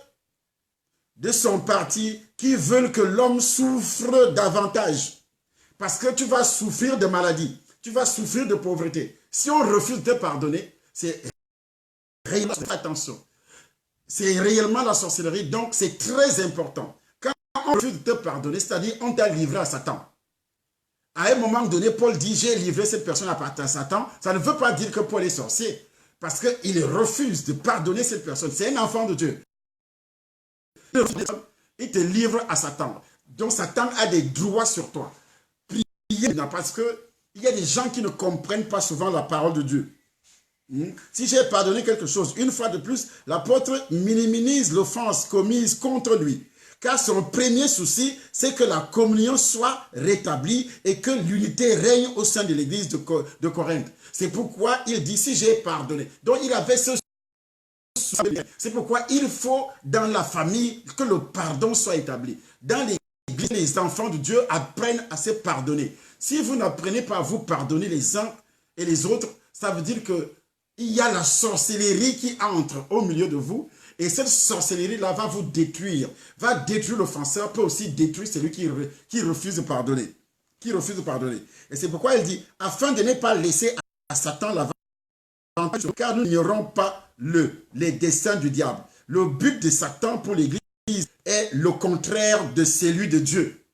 de son parti qui veulent que l'homme souffre davantage. Parce que tu vas souffrir de maladie, tu vas souffrir de pauvreté. Si on refuse de te pardonner, c'est réellement, attention, c'est réellement la sorcellerie, donc c'est très important. Quand on refuse de te pardonner, c'est-à-dire on t'a livré à Satan. À un moment donné, Paul dit, j'ai livré cette personne à Satan. Ça ne veut pas dire que Paul est sorcier, parce qu'il refuse de pardonner cette personne. C'est un enfant de Dieu. Il te livre à Satan. Donc Satan a des droits sur toi. Priez parce qu'il y a des gens qui ne comprennent pas souvent la parole de Dieu. Si j'ai pardonné quelque chose, une fois de plus, l'apôtre minimise l'offense commise contre lui. Car son premier souci, c'est que la communion soit rétablie et que l'unité règne au sein de l'église de Corinthe. C'est pourquoi il dit, si j'ai pardonné. Donc il avait ce souci. C'est pourquoi il faut, dans la famille, que le pardon soit établi. Dans l'église, les enfants de Dieu apprennent à se pardonner. Si vous n'apprenez pas à vous pardonner les uns et les autres, ça veut dire que il y a la sorcellerie qui entre au milieu de vous et cette sorcellerie-là va vous détruire, va détruire l'offenseur, peut aussi détruire celui qui refuse de pardonner. Qui refuse de pardonner. Et c'est pourquoi il dit, afin de ne pas laisser à Satan l'avantage, car nous n'ignorons pas les desseins du diable. Le but de Satan pour l'Église est le contraire de celui de Dieu.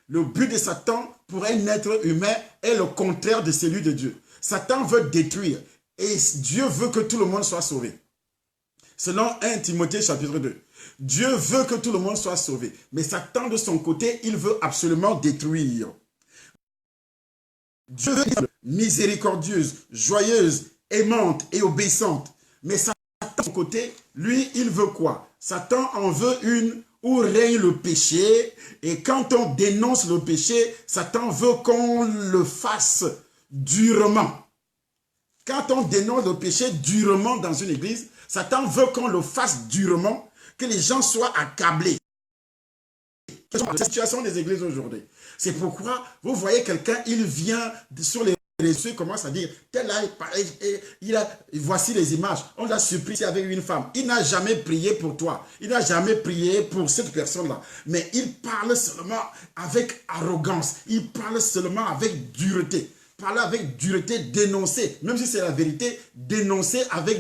Le but de Satan pour un être humain est le contraire de celui de Dieu. Satan veut détruire. Et Dieu veut que tout le monde soit sauvé. Selon 1 Timothée chapitre 2. Dieu veut que tout le monde soit sauvé. Mais Satan de son côté, il veut absolument détruire. Dieu veut être miséricordieuse, joyeuse, aimante et obéissante. Mais Satan de son côté, lui, il veut quoi? Satan en veut une où règne le péché. Et quand on dénonce le péché, Satan veut qu'on le fasse durement. Quand on dénonce le péché durement dans une église, Satan veut qu'on le fasse durement, que les gens soient accablés. C'est la situation des églises aujourd'hui. C'est pourquoi vous voyez quelqu'un, il vient sur les réseaux, il commence à dire, tel là, voici les images, on l'a surpris avec une femme. Il n'a jamais prié pour toi, il n'a jamais prié pour cette personne-là. Mais il parle seulement avec arrogance, il parle seulement avec dureté. Parler avec dureté, dénoncer, même si c'est la vérité, dénoncer avec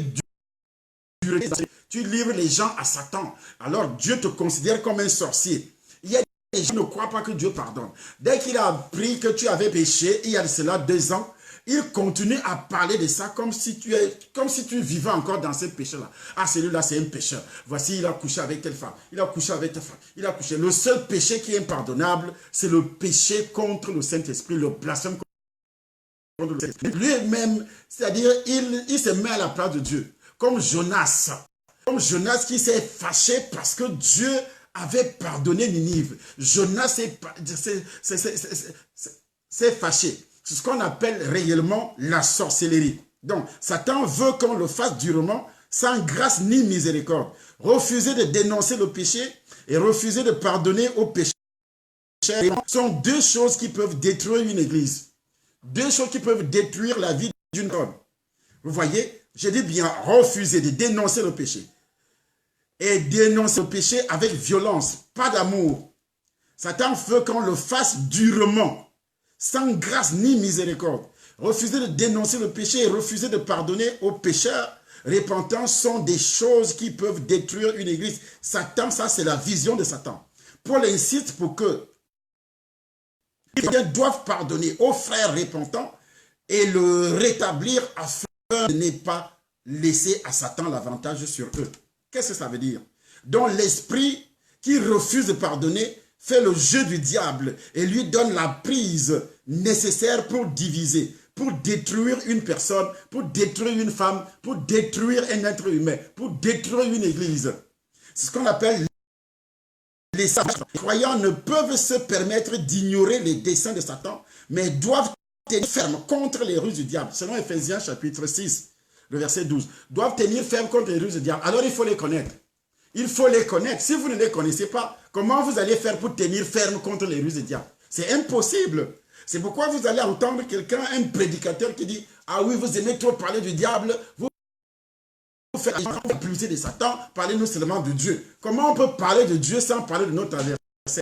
dureté. Tu livres les gens à Satan. Alors Dieu te considère comme un sorcier. Il y a des gens qui ne croient pas que Dieu pardonne. Dès qu'il a appris que tu avais péché, il y a de cela 2 ans, il continue à parler de ça comme si tu vivais encore dans ce péché-là. Ah, celui-là, c'est un pécheur. Voici, il a couché avec telle femme. Il a couché avec telle femme. Il a couché. Le seul péché qui est impardonnable, c'est le péché contre le Saint-Esprit, le blasphème. Lui-même, c'est-à-dire, il se met à la place de Dieu. Comme Jonas. Comme Jonas qui s'est fâché parce que Dieu avait pardonné Ninive. Jonas s'est fâché. C'est ce qu'on appelle réellement la sorcellerie. Donc, Satan veut qu'on le fasse durement, sans grâce ni miséricorde. Refuser de dénoncer le péché et refuser de pardonner aux pécheurs sont 2 choses qui peuvent détruire une église. 2 choses qui peuvent détruire la vie d'une personne. Vous voyez, je dis bien refuser de dénoncer le péché. Et dénoncer le péché avec violence, pas d'amour. Satan veut qu'on le fasse durement, sans grâce ni miséricorde. Refuser de dénoncer le péché et refuser de pardonner aux pécheurs repentants sont des choses qui peuvent détruire une église. Satan, ça c'est la vision de Satan. Paul insiste pour que les chrétiens doivent pardonner aux frères repentants et le rétablir afin de ne pas laisser à Satan l'avantage sur eux. Qu'est-ce que ça veut dire? Donc l'esprit qui refuse de pardonner fait le jeu du diable et lui donne la prise nécessaire pour diviser, pour détruire une personne, pour détruire une femme, pour détruire un être humain, pour détruire une église. C'est ce qu'on appelle les sages. Les croyants ne peuvent se permettre d'ignorer les desseins de Satan, mais doivent tenir ferme contre les ruses du diable. Selon Ephésiens chapitre 6, le verset 12. Doivent tenir ferme contre les ruses du diable. Alors il faut les connaître. Il faut les connaître. Si vous ne les connaissez pas, comment vous allez faire pour tenir ferme contre les ruses du diable? C'est impossible. C'est pourquoi vous allez entendre quelqu'un, un prédicateur qui dit « Ah oui, vous aimez trop parler du diable, vous faites plus de Satan, parlez-nous seulement de Dieu. » Comment on peut parler de Dieu sans parler de notre adversaire?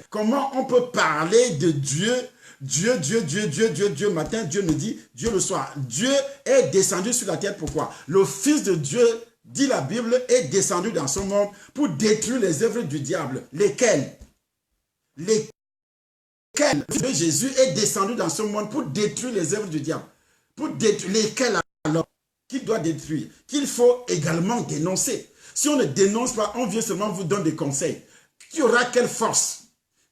Comment on peut parler de Dieu? Dieu, matin, Dieu me dit, Dieu le soir. Dieu est descendu sur la terre, pourquoi? Le Fils de Dieu, dit la Bible, est descendu dans son monde pour détruire les œuvres du diable. Lesquelles? Jésus est descendu dans ce monde pour détruire les œuvres du diable. Pour détruire lesquelles alors? Qu'il doit détruire, qu'il faut également dénoncer. Si on ne dénonce pas, on vient seulement vous donner des conseils. Qui aura quelle force?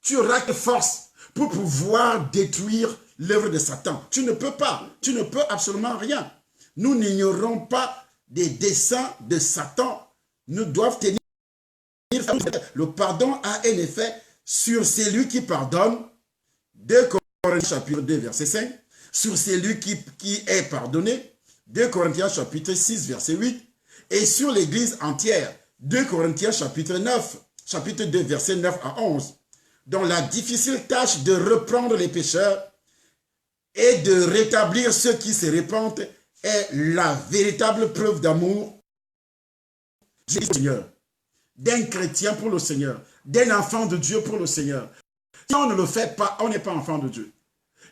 tu auras quelle force pour pouvoir détruire l'œuvre de Satan? Tu ne peux pas. Tu ne peux absolument rien. Nous n'ignorons pas des desseins de Satan. Nous devons tenir. Le pardon a un effet sur celui qui pardonne. 2 Corinthiens chapitre 2 verset 5. Sur celui qui est pardonné. 2 Corinthiens chapitre 6 verset 8. Et sur l'église entière. 2 Corinthiens chapitre 9. Chapitre 2 verset 9 à 11. Dont la difficile tâche de reprendre les pécheurs et de rétablir ceux qui se répandent est la véritable preuve d'amour du Seigneur, d'un chrétien pour le Seigneur, d'un enfant de Dieu pour le Seigneur. Si on ne le fait pas, on n'est pas enfant de Dieu.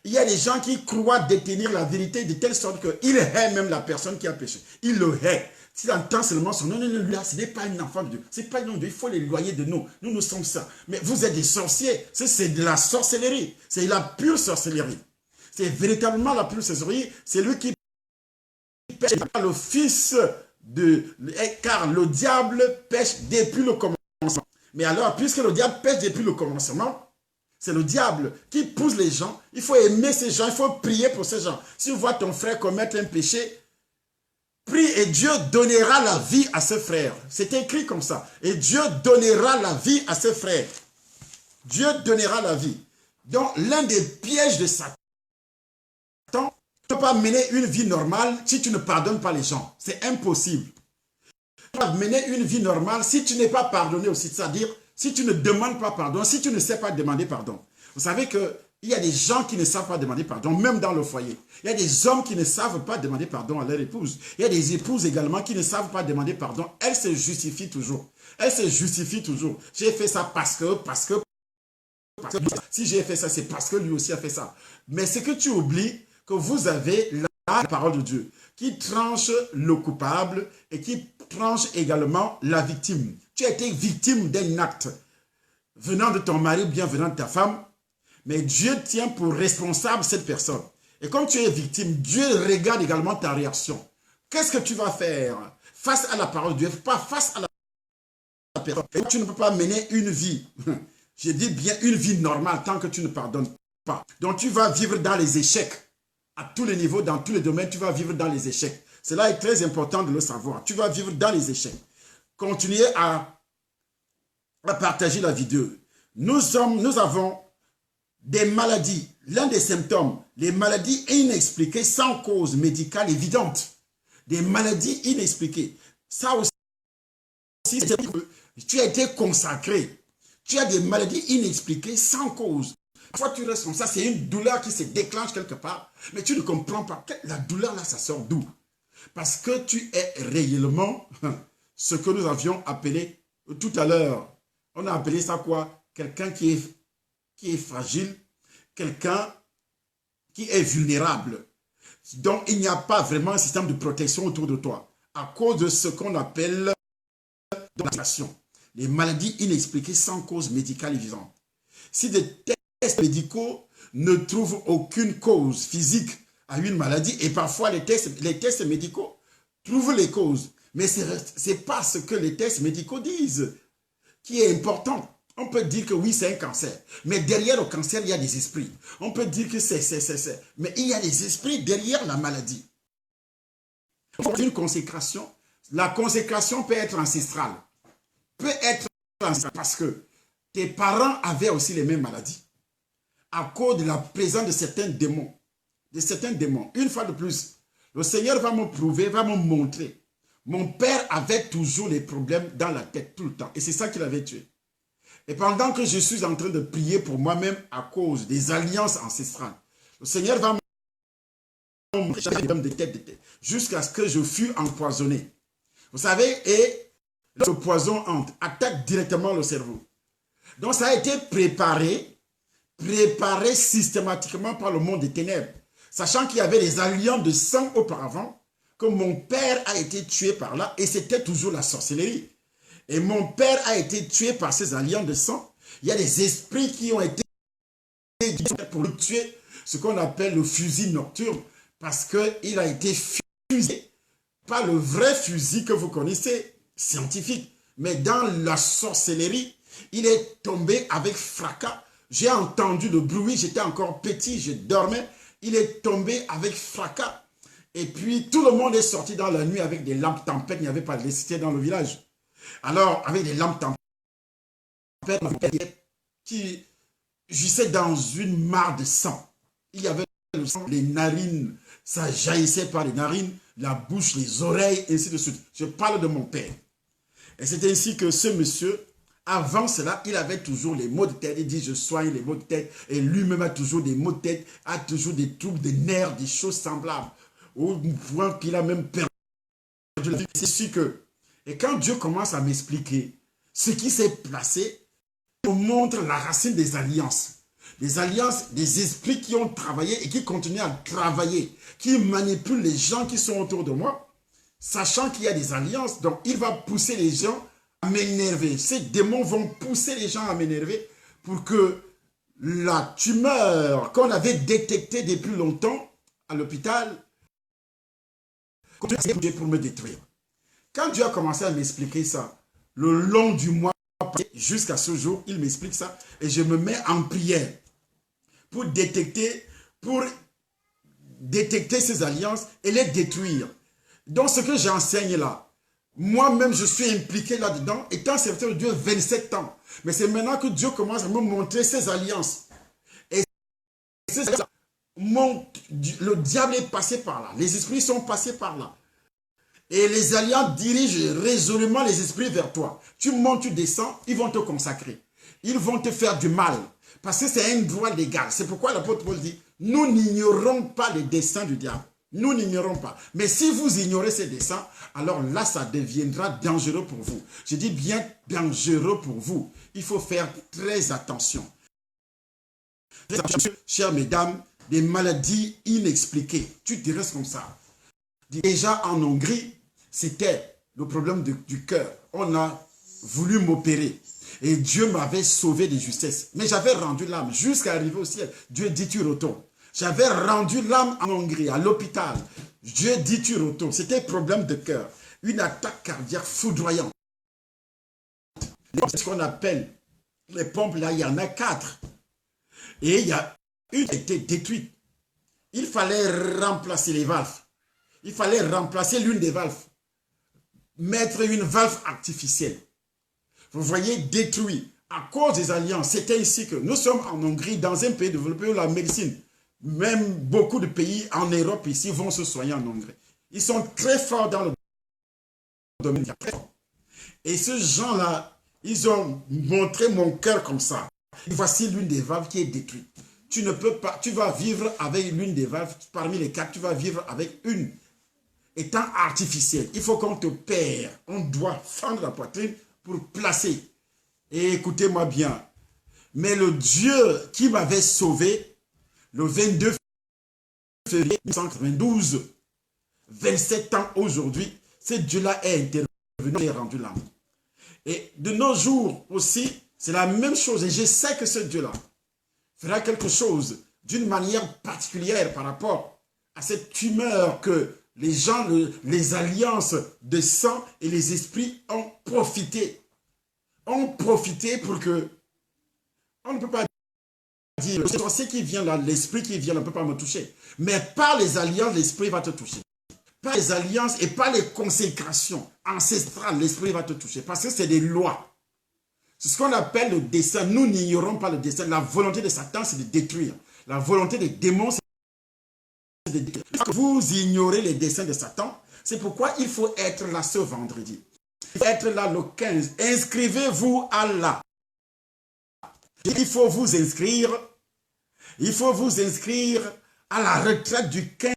Il y a des gens qui croient détenir la vérité de telle sorte qu'il hait même la personne qui a péché. Il le hait. S'il entend seulement son nom, non, lui, ce n'est pas un enfant de Dieu. Ce n'est pas un nom de Dieu. Il faut l'éloigner de nous. Nous, nous sommes ça. Mais vous êtes des sorciers. C'est de la sorcellerie. C'est la pure sorcellerie. C'est véritablement la pure sorcellerie. C'est lui qui pêche le fils de... Car le diable pêche depuis le commencement. Mais alors, puisque le diable pêche depuis le commencement, c'est le diable qui pousse les gens. Il faut aimer ces gens. Il faut prier pour ces gens. Si vous voyez ton frère commettre un péché, prie et Dieu donnera la vie à ce frère. C'est écrit comme ça. Et Dieu donnera la vie à ce frère. Dieu donnera la vie. Donc, l'un des pièges de Satan, tu ne peux pas mener une vie normale si tu ne pardonnes pas les gens. C'est impossible. Tu ne peux pas mener une vie normale si tu n'es pas pardonné aussi. C'est-à-dire, si tu ne demandes pas pardon, si tu ne sais pas demander pardon. Vous savez que il y a des gens qui ne savent pas demander pardon, même dans le foyer. Il y a des hommes qui ne savent pas demander pardon à leur épouse. Il y a des épouses également qui ne savent pas demander pardon. Elles se justifient toujours. Elles se justifient toujours. J'ai fait ça parce que. Si j'ai fait ça, c'est parce que lui aussi a fait ça. Mais c'est que tu oublies que vous avez la parole de Dieu qui tranche le coupable et qui tranche également la victime. Tu as été victime d'un acte venant de ton mari ou bien venant de ta femme. Mais Dieu tient pour responsable cette personne. Et comme tu es victime, Dieu regarde également ta réaction. Qu'est-ce que tu vas faire face à la parole de Dieu, pas face à la personne. Et tu ne peux pas mener une vie, je dis bien une vie normale, tant que tu ne pardonnes pas. Donc tu vas vivre dans les échecs. À tous les niveaux, dans tous les domaines, tu vas vivre dans les échecs. Cela est très important de le savoir. Tu vas vivre dans les échecs. Continuez à partager la vidéo. Nous avons des maladies, l'un des symptômes, les maladies inexpliquées sans cause médicale évidente. Des maladies inexpliquées. Ça aussi, tu as été consacré. Tu as des maladies inexpliquées sans cause. Parfois, tu restes comme ça, c'est une douleur qui se déclenche quelque part, mais tu ne comprends pas. La douleur là, ça sort d'où? Parce que tu es réellement ce que nous avions appelé tout à l'heure. On a appelé ça quoi? Quelqu'un qui est fragile, quelqu'un qui est vulnérable. Donc, il n'y a pas vraiment un système de protection autour de toi à cause de ce qu'on appelle les maladies inexpliquées sans cause médicale évidente. Si des tests médicaux ne trouvent aucune cause physique à une maladie, et parfois les tests médicaux trouvent les causes, mais ce n'est pas ce que les tests médicaux disent qui est important. On peut dire que oui, c'est un cancer. Mais derrière le cancer, il y a des esprits. On peut dire que c'est. Mais il y a des esprits derrière la maladie. Une consécration. La consécration peut être ancestrale. Parce que tes parents avaient aussi les mêmes maladies. À cause de la présence de certains démons. Une fois de plus, le Seigneur va me prouver, va me montrer. Mon père avait toujours les problèmes dans la tête tout le temps. Et c'est ça qui l'avait tué. Et pendant que je suis en train de prier pour moi-même à cause des alliances ancestrales, le Seigneur va me montrer de tête, jusqu'à ce que je fus empoisonné. Vous savez, et le poison attaque directement le cerveau. Donc ça a été préparé systématiquement par le monde des ténèbres. Sachant qu'il y avait des alliances de sang auparavant, que mon père a été tué par là, et c'était toujours la sorcellerie. Et mon père a été tué par ces alliances de sang. Il y a des esprits qui ont été pour le tuer, ce qu'on appelle le fusil nocturne, parce qu'il a été fusé, pas le vrai fusil que vous connaissez, scientifique, mais dans la sorcellerie, il est tombé avec fracas J'ai entendu le bruit, j'étais encore petit, je dormais. Il est tombé avec fracas. Et puis, tout le monde est sorti dans la nuit avec des lampes tempêtes. Il n'y avait pas d'électricité dans le village. Alors, avec des lampes tempêtes, qui gissait dans une mare de sang. Il y avait le sang, les narines, ça jaillissait par les narines, la bouche, les oreilles, ainsi de suite. Je parle de mon père. Et c'est ainsi que ce monsieur, avant cela, il avait toujours les maux de tête. Il dit, je soigne les maux de tête. Et lui-même a toujours des maux de tête, a toujours des troubles de nerfs, des choses semblables. Au point qu'il a même perdu la vie. C'est sûr que, et quand Dieu commence à m'expliquer ce qui s'est placé, il me montre la racine des alliances. Des alliances, des esprits qui ont travaillé et qui continuent à travailler, qui manipulent les gens qui sont autour de moi, sachant qu'il y a des alliances, donc il va pousser les gens à m'énerver. Ces démons vont pousser les gens à m'énerver pour que la tumeur qu'on avait détectée depuis longtemps à l'hôpital continue pour me détruire. Quand Dieu a commencé à m'expliquer ça, le long du mois, jusqu'à ce jour, il m'explique ça et je me mets en prière pour détecter ces alliances et les détruire. Donc ce que j'enseigne là, moi-même je suis impliqué là-dedans, étant serviteur de Dieu 27 ans. Mais c'est maintenant que Dieu commence à me montrer ces alliances. Et ces alliances, le diable est passé par là, les esprits sont passés par là. Et les alliances dirigent résolument les esprits vers toi. Tu montes, tu descends, ils vont te consacrer. Ils vont te faire du mal. Parce que c'est un droit légal. C'est pourquoi l'apôtre Paul dit, nous n'ignorons pas les desseins du diable. Nous n'ignorons pas. Mais si vous ignorez ces desseins, alors là, ça deviendra dangereux pour vous. Je dis bien dangereux pour vous. Il faut faire très attention. Chères mesdames, des maladies inexpliquées. Tu te restes comme ça. Déjà en Hongrie, c'était le problème du cœur. On a voulu m'opérer. Et Dieu m'avait sauvé de justesse. Mais j'avais rendu l'âme jusqu'à arriver au ciel. Dieu dit tu retournes. J'avais rendu l'âme en Hongrie, à l'hôpital. Dieu dit tu retournes. C'était un problème de cœur. Une attaque cardiaque foudroyante. Ce qu'on appelle les pompes, là, il y en a 4. Et il y a une qui a été détruite. Il fallait remplacer les valves. Il fallait remplacer l'une des valves. Mettre une valve artificielle. Vous voyez, détruit à cause des alliances. C'était ici que nous sommes en Hongrie, dans un pays développé où la médecine, même beaucoup de pays en Europe ici vont se soigner en Hongrie. Ils sont très forts dans le domaine. Et ces gens-là, ils ont montré mon cœur comme ça. Et voici l'une des valves qui est détruite. Tu ne peux pas, tu vas vivre avec l'une des valves, parmi les 4, tu vas vivre avec une étant artificielle. Il faut qu'on te perd. On doit fendre la poitrine pour placer. Et écoutez-moi bien. Mais le Dieu qui m'avait sauvé, le 22 février 1992, 27 ans aujourd'hui, ce Dieu-là est intervenu et rendu l'âme. Et de nos jours aussi, c'est la même chose. Et je sais que ce Dieu-là fera quelque chose d'une manière particulière par rapport à cette tumeur que les gens, les alliances de sang et les esprits ont profité. Ont profité pour que, on ne peut pas dire, le sorcier qui vient là, l'esprit qui vient ne peut pas me toucher. Mais par les alliances, l'esprit va te toucher. Par les alliances et par les consécrations ancestrales, l'esprit va te toucher. Parce que c'est des lois. C'est ce qu'on appelle le dessein. Nous n'ignorons pas le dessein. La volonté de Satan, c'est de détruire. La volonté des démons, c'est de détruire. Vous ignorez les desseins de Satan. C'est pourquoi il faut être là ce vendredi. Il faut être là le 15. Inscrivez-vous à là. Il faut vous inscrire. Il faut vous inscrire à la retraite du 15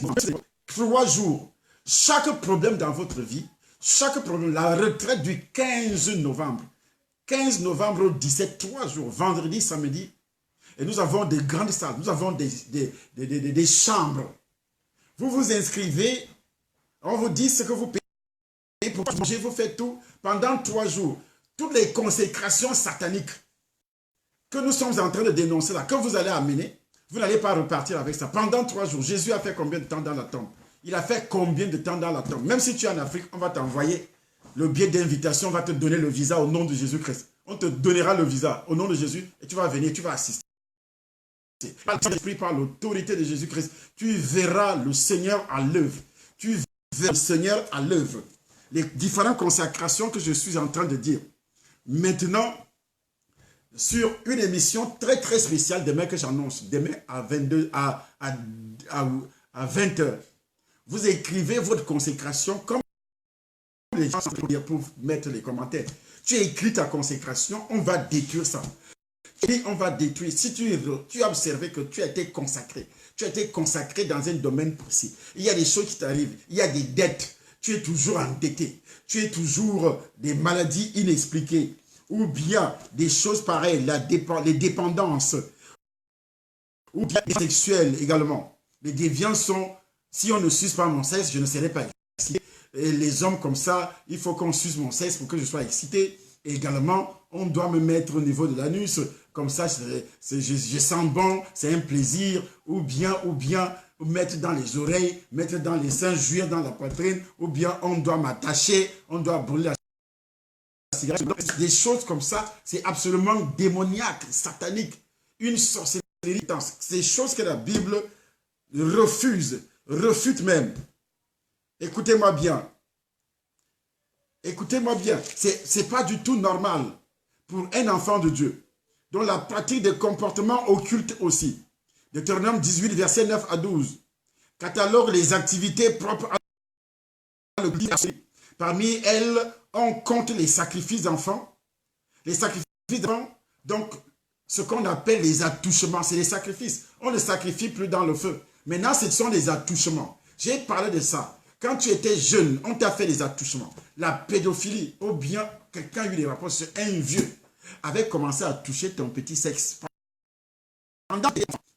novembre. 3 jours. Chaque problème dans votre vie, chaque problème, la retraite du 15 novembre. 15 novembre au 17, 3 jours, vendredi, samedi. Et nous avons des grandes salles, nous avons des chambres. Vous vous inscrivez, on vous dit ce que vous payez pour manger, vous faites tout pendant 3 jours. Toutes les consécrations sataniques que nous sommes en train de dénoncer là, que vous allez amener, vous n'allez pas repartir avec ça. Pendant 3 jours, Jésus a fait combien de temps dans la tombe? Il a fait combien de temps dans la tombe? Même si tu es en Afrique, on va t'envoyer le billet d'invitation, on va te donner le visa au nom de Jésus-Christ. On te donnera le visa au nom de Jésus et tu vas venir, tu vas assister. Par l'Esprit, par l'autorité de Jésus-Christ, tu verras le Seigneur à l'œuvre. Tu verras le Seigneur à l'œuvre. Les différentes consacrations que je suis en train de dire. Maintenant, sur une émission très très spéciale demain que j'annonce, demain à 20 heures. Vous écrivez votre consécration comme les gens pour mettre les commentaires. Tu écris ta consécration, on va détruire ça. Et on va détruire. Si tu as observé que tu as été consacré dans un domaine précis. Il y a des choses qui t'arrivent, il y a des dettes. Tu es toujours endetté, tu es toujours des maladies inexpliquées. Ou bien des choses pareilles, les dépendances, ou bien les sexuels également. Les déviances sont, si on ne suce pas mon sexe, je ne serai pas excité. Et les hommes comme ça, il faut qu'on suce mon sexe pour que je sois excité. Et également, on doit me mettre au niveau de l'anus, comme ça, je sens bon, c'est un plaisir. Ou bien, mettre dans les oreilles, mettre dans les seins, jouir dans la poitrine. Ou bien, on doit m'attacher, on doit brûler la cigarette. Des choses comme ça, c'est absolument démoniaque, satanique, une sorcellerie. C'est des choses que la Bible refuse, refute même. Écoutez-moi bien. Écoutez-moi bien. C'est pas du tout normal pour un enfant de Dieu, dont la pratique des comportements occultes aussi. Deutéronome 18, versets 9 à 12. Catalogue les activités propres à l'Église. Parmi elles, on compte les sacrifices d'enfants. Les sacrifices d'enfants, donc, ce qu'on appelle les attouchements, c'est les sacrifices. On ne sacrifie plus dans le feu. Maintenant, ce sont les attouchements. J'ai parlé de ça. Quand tu étais jeune, on t'a fait des attouchements. La pédophilie, ou bien quelqu'un a eu des rapports sur un vieux, avait commencé à toucher ton petit sexe. Pendant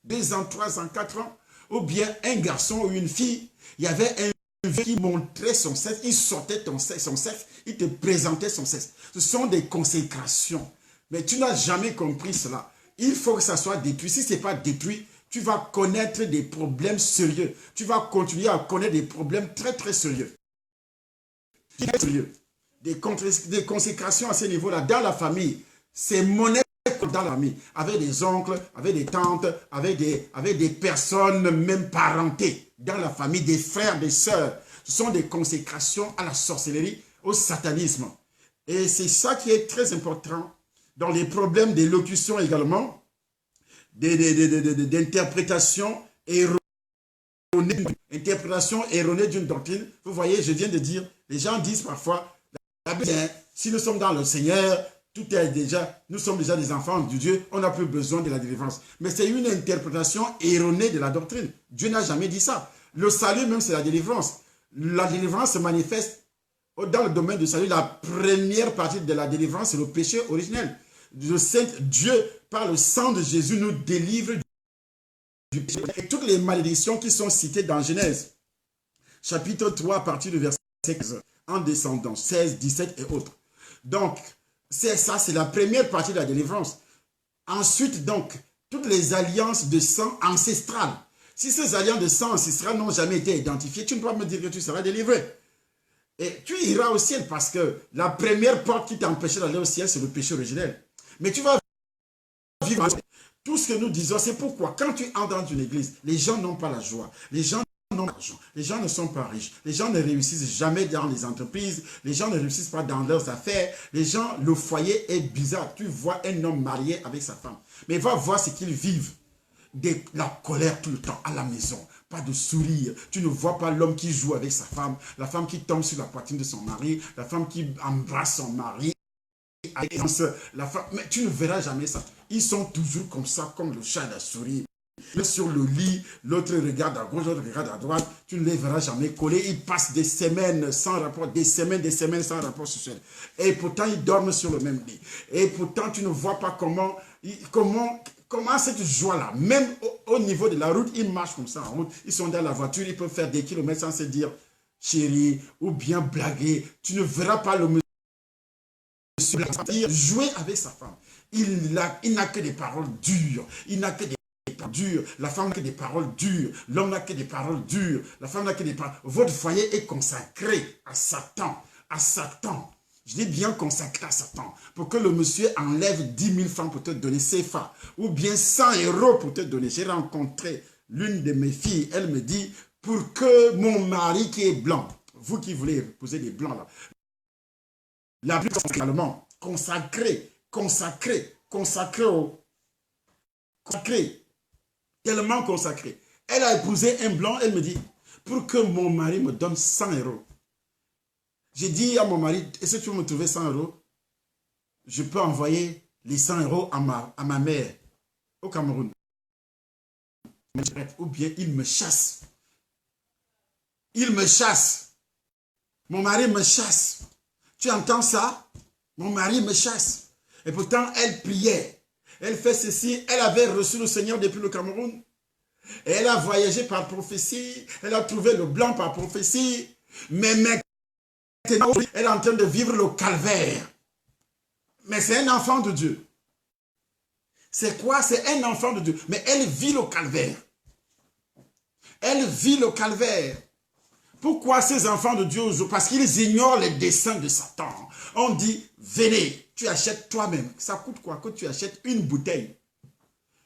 2 ans, 3 ans, 4 ans, ou bien un garçon ou une fille, il y avait un vieux qui montrait son sexe, il sortait son sexe, il te présentait son sexe. Ce sont des consécrations. Mais tu n'as jamais compris cela. Il faut que ça soit détruit. Si ce n'est pas détruit, tu vas connaître des problèmes sérieux. Tu vas continuer à connaître des problèmes très très sérieux. Des consécrations à ce niveau-là, dans la famille, c'est monnaie dans la famille, avec des oncles, avec des tantes, avec des personnes même parentées dans la famille, des frères, des sœurs. Ce sont des consécrations à la sorcellerie, au satanisme. Et c'est ça qui est très important dans les problèmes d'élocution également, d'interprétation erronée d'une doctrine. Vous voyez, je viens de dire, les gens disent parfois, la Bible, si nous sommes dans le Seigneur, nous sommes déjà des enfants de Dieu, on n'a plus besoin de la délivrance. Mais c'est une interprétation erronée de la doctrine. Dieu n'a jamais dit ça. Le salut même, c'est la délivrance. La délivrance se manifeste dans le domaine du salut. La première partie de la délivrance, c'est le péché originel. Le Saint Dieu, par le sang de Jésus, nous délivre du péché. Et toutes les malédictions qui sont citées dans Genèse, chapitre 3, à partir du verset 15, en descendant, 16, 17 et autres. Donc, c'est la première partie de la délivrance. Ensuite, donc, toutes les alliances de sang ancestrales. Si ces alliances de sang ancestrales n'ont jamais été identifiées, tu ne peux pas me dire que tu seras délivré. Et tu iras au ciel parce que la première porte qui t'empêchait d'aller au ciel, c'est le péché originel. Mais tu vas vivre. Tout ce que nous disons, c'est pourquoi quand tu entres dans une église, les gens n'ont pas la joie. Les gens n'ont pas l'argent. Les gens ne sont pas riches. Les gens ne réussissent jamais dans les entreprises. Les gens ne réussissent pas dans leurs affaires. Les gens, le foyer est bizarre. Tu vois un homme marié avec sa femme. Mais va voir ce qu'ils vivent. La colère tout le temps à la maison. Pas de sourire. Tu ne vois pas l'homme qui joue avec sa femme. La femme qui tombe sur la poitrine de son mari. La femme qui embrasse son mari. Mais tu ne verras jamais ça. Ils sont toujours comme ça, comme le chat et la souris. Sur le lit, l'autre regarde à gauche, l'autre regarde à droite. Tu ne les verras jamais collés. Ils passent des semaines sans rapport, des semaines sans rapport sexuel. Et pourtant, ils dorment sur le même lit. Et pourtant, tu ne vois pas comment cette joie-là, même au niveau de la route, ils marchent comme ça en route. Ils sont dans la voiture, ils peuvent faire des kilomètres sans se dire chérie ou bien blaguer. Tu ne verras pas le monsieur jouer avec sa femme. Il n'a que des paroles dures. Il n'a que des paroles dures. La femme n'a que des paroles dures. L'homme n'a que des paroles dures. La femme n'a que des paroles. Votre foyer est consacré à Satan. À Satan. Je dis bien consacré à Satan. Pour que le monsieur enlève 10 000 francs pour te donner CFA. Ou bien 100 euros pour te donner. J'ai rencontré l'une de mes filles. Elle me dit, pour que mon mari qui est blanc, vous qui voulez épouser des blancs là, la plus consacrément, consacré, tellement consacré. Elle a épousé un blanc, elle me dit, pour que mon mari me donne 100 euros. J'ai dit à mon mari, est-ce que tu veux me trouver 100 euros? Je peux envoyer les 100 euros à ma mère au Cameroun. Ou bien il me chasse. Il me chasse. Mon mari me chasse. Tu entends ça? Mon mari me chasse. Et pourtant, elle priait. Elle fait ceci. Elle avait reçu le Seigneur depuis le Cameroun. Et elle a voyagé par prophétie. Elle a trouvé le blanc par prophétie. Mais maintenant, elle est en train de vivre le calvaire. Mais c'est un enfant de Dieu. C'est quoi? C'est un enfant de Dieu. Mais elle vit le calvaire. Elle vit le calvaire. Pourquoi ces enfants de Dieu? Parce qu'ils ignorent les desseins de Satan. On dit, venez, tu achètes toi-même. Ça coûte quoi? Que tu achètes une bouteille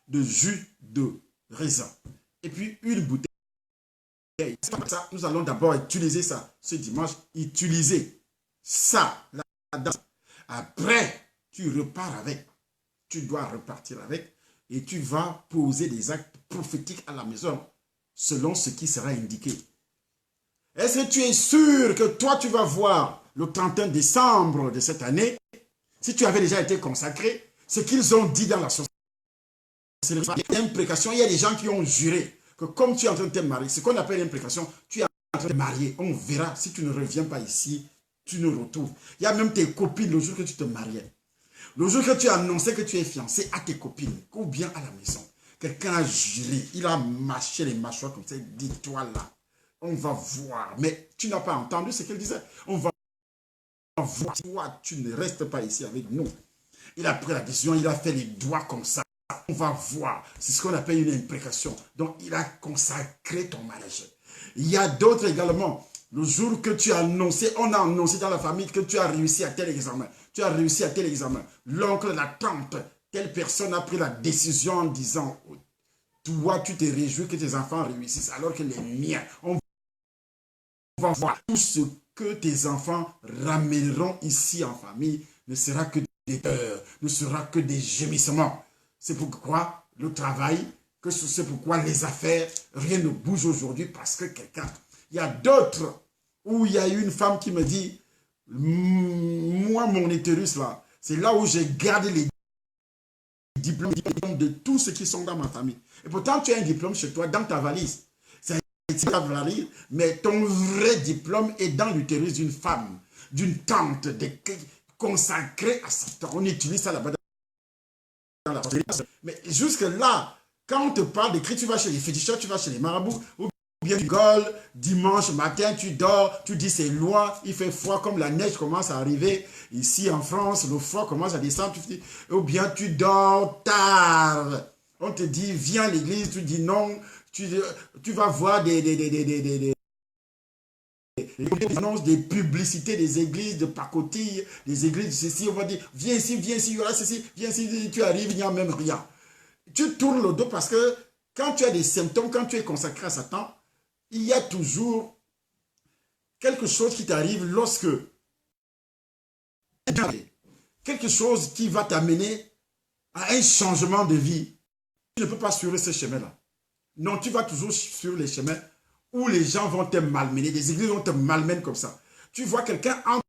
de jus de raisin. Et puis une bouteille. Ça, nous allons d'abord utiliser ça. Ce dimanche, utiliser ça. Après, tu repars avec. Tu dois repartir avec. Et tu vas poser des actes prophétiques à la maison selon ce qui sera indiqué. Est-ce que tu es sûr que toi, tu vas voir le 31 décembre de cette année, si tu avais déjà été consacré, ce qu'ils ont dit dans la société, il y a une imprécation, il y a des gens qui ont juré que comme tu es en train de te marier, ce qu'on appelle une imprécation, tu es en train de te marier, on verra, si tu ne reviens pas ici, tu ne retournes. Il y a même tes copines le jour que tu te mariais. Le jour que tu as annoncé que tu es fiancé à tes copines, ou bien à la maison, quelqu'un a juré, il a mâché les mâchoires comme ça, dis-toi là. On va voir. Mais tu n'as pas entendu ce qu'elle disait. On va voir. Toi, tu ne restes pas ici avec nous. Il a pris la décision, il a fait les doigts comme ça. On va voir. C'est ce qu'on appelle une imprécation. Donc, il a consacré ton mariage. Il y a d'autres également. Le jour que tu as annoncé, on a annoncé dans la famille que tu as réussi à tel examen. Tu as réussi à tel examen. L'oncle, la tante, telle personne a pris la décision en disant, toi, tu te réjouis que tes enfants réussissent alors que les miens, on va voir tout ce que tes enfants ramèneront ici en famille ne sera que des peurs, ne sera que des gémissements. C'est pourquoi le travail, c'est pourquoi les affaires, rien ne bouge aujourd'hui parce que quelqu'un, il y a d'autres où il y a une femme qui me dit, moi mon utérus là, c'est là où j'ai gardé les diplômes de tous ceux qui sont dans ma famille. Et pourtant tu as un diplôme chez toi dans ta valise. Mais ton vrai diplôme est dans l'utérus d'une femme, d'une tante, consacrée à Satan. On utilise ça là-bas dans la société. Mais jusque-là, quand on te parle d'écrit, tu vas chez les féticheurs, tu vas chez les marabouts, ou bien tu rigoles, dimanche matin, tu dors, tu dis c'est loin, il fait froid, comme la neige commence à arriver. Ici en France, le froid commence à descendre, ou bien tu dors tard. On te dit, viens à l'église, tu dis non. Tu vas voir des annonces, des publicités des églises de pacotille, des églises de ceci, on va dire, viens ici, il y aura ceci, viens ici, tu arrives, il n'y a même rien. Tu tournes le dos parce que quand tu as des symptômes, quand tu es consacré à Satan, il y a toujours quelque chose qui t'arrive lorsque quelque chose qui va t'amener à un changement de vie. Tu ne peux pas suivre ce chemin-là. Non, tu vas toujours sur les chemins où les gens vont te malmener, des églises vont te malmener comme ça. Tu vois quelqu'un entre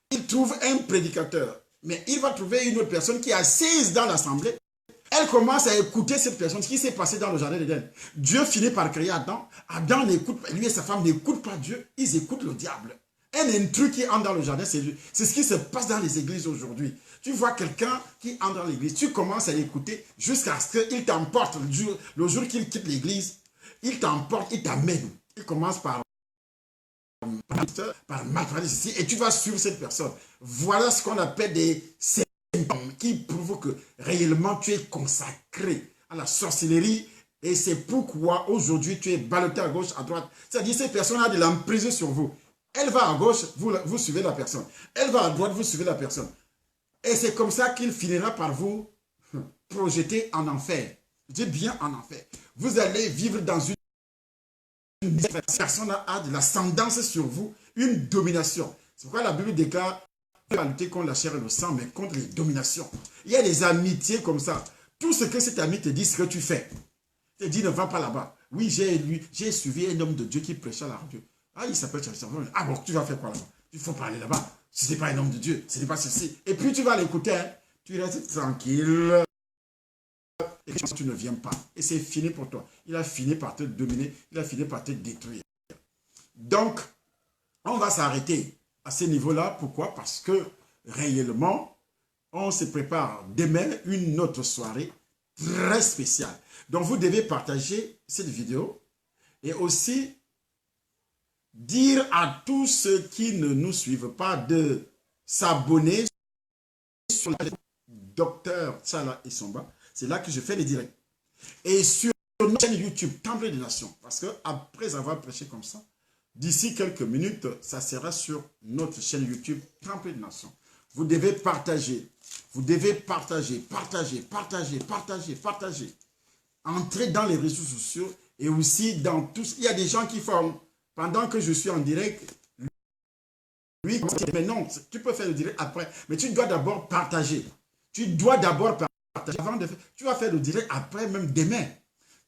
il trouve un prédicateur, mais il va trouver une autre personne qui est assise dans l'assemblée. Elle commence à écouter cette personne, ce qui s'est passé dans le jardin d'Éden. Dieu finit par créer Adam. Adam n'écoute pas, lui et sa femme n'écoutent pas Dieu, ils écoutent le diable. Un intrus qui entre dans le jardin, c'est ce qui se passe dans les églises aujourd'hui. Tu vois quelqu'un qui entre dans l'église, tu commences à l'écouter jusqu'à ce qu'il t'emporte. Le jour qu'il quitte l'église, il t'emporte, il t'amène. Il commence par maltraiter ceci et tu vas suivre cette personne. Voilà ce qu'on appelle des symptômes qui prouvent que réellement tu es consacré à la sorcellerie et c'est pourquoi aujourd'hui tu es ballotté à gauche, à droite. C'est-à-dire que cette personne a de l'emprise sur vous. Elle va à gauche, vous suivez la personne. Elle va à droite, vous suivez la personne. Et c'est comme ça qu'il finira par vous projeter en enfer. Je dis bien en enfer. Vous allez vivre dans une personne a de l'ascendance sur vous, une domination. C'est pourquoi la Bible déclare pas lutter contre la chair et le sang, mais contre les dominations. Il y a des amitiés comme ça. Tout ce que cet ami te dit, ce que tu fais. Il te dit, ne va pas là-bas. Oui, j'ai suivi un homme de Dieu qui prêchait à la radio. Ah, il s'appelle Charles. Ah bon, tu vas faire quoi là-bas? Il faut pas aller là-bas. Ce n'est pas un homme de Dieu. Ce n'est pas ceci. Et puis tu vas l'écouter. Hein. Tu restes tranquille. Et tu ne viens pas. Et c'est fini pour toi. Il a fini par te dominer. Il a fini par te détruire. Donc, on va s'arrêter à ce niveau-là. Pourquoi? Parce que réellement, on se prépare demain une autre soirée très spéciale. Donc, vous devez partager cette vidéo et aussi dire à tous ceux qui ne nous suivent pas de s'abonner sur la chaîne Dr Tsala Essomba. C'est là que je fais les directs. Et sur notre chaîne YouTube, Temple des Nations. Parce que après avoir prêché comme ça, d'ici quelques minutes, ça sera sur notre chaîne YouTube, Temple des Nations. Vous devez partager. Vous devez partager, partager. Entrez dans les réseaux sociaux et aussi dans tous. Il y a des gens qui font, pendant que je suis en direct, lui, mais non, tu peux faire le direct après. Mais tu dois d'abord partager. Tu dois d'abord partager. Avant de faire, tu vas faire le direct après, même demain.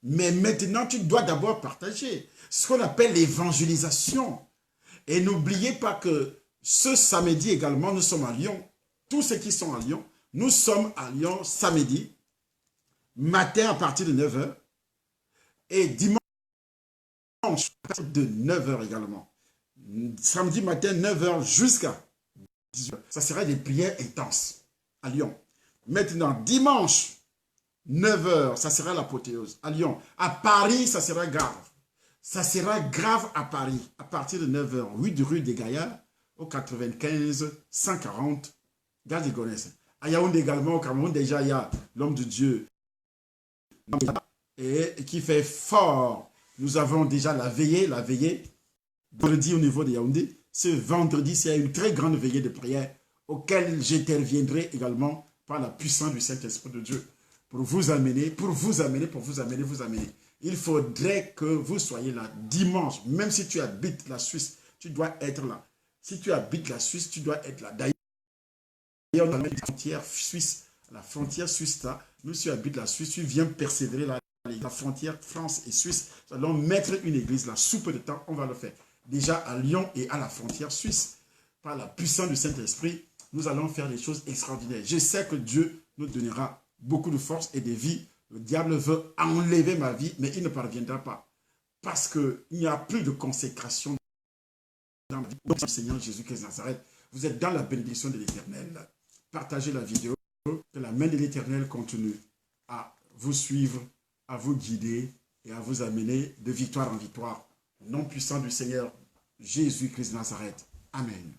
Mais maintenant, tu dois d'abord partager. Ce qu'on appelle l'évangélisation. Et n'oubliez pas que ce samedi également, nous sommes à Lyon. Tous ceux qui sont à Lyon, nous sommes à Lyon samedi, matin à partir de 9 h et dimanche à partir de 9 h également. Samedi matin, 9 h jusqu'à 18 h. Ça sera des prières intenses à Lyon. Maintenant, dimanche, 9 h, ça sera l'apothéose à Lyon. À Paris, ça sera grave. Ça sera grave à Paris, à partir de 9 h, 8 rue des Gaillards, au 95 140, Gare des Gonesse. À Yaoundé également, au Cameroun, déjà, il y a l'homme de Dieu et qui fait fort. Nous avons déjà la veillée, vendredi au niveau de Yaoundé. Ce vendredi, c'est une très grande veillée de prière auquel j'interviendrai également par la puissance du Saint-Esprit de Dieu pour vous amener. Il faudrait que vous soyez là dimanche, même si tu habites la Suisse, tu dois être là. Si tu habites la Suisse, tu dois être là. D'ailleurs, dans la frontière suisse, là, même si tu habites la Suisse, tu viens persévérer là, la frontière France et Suisse. Nous allons mettre une église là, sous peu de temps, on va le faire. Déjà à Lyon et à la frontière suisse, par la puissance du Saint-Esprit, nous allons faire des choses extraordinaires. Je sais que Dieu nous donnera beaucoup de force et de vie. Le diable veut enlever ma vie, mais il ne parviendra pas. Parce qu'il n'y a plus de consécration dans la vie du Seigneur Jésus-Christ de Nazareth. Vous êtes dans la bénédiction de l'Éternel. Partagez la vidéo. Que la main de l'Éternel continue à vous suivre, à vous guider et à vous amener de victoire en victoire. Au nom puissant du Seigneur Jésus-Christ de Nazareth. Amen.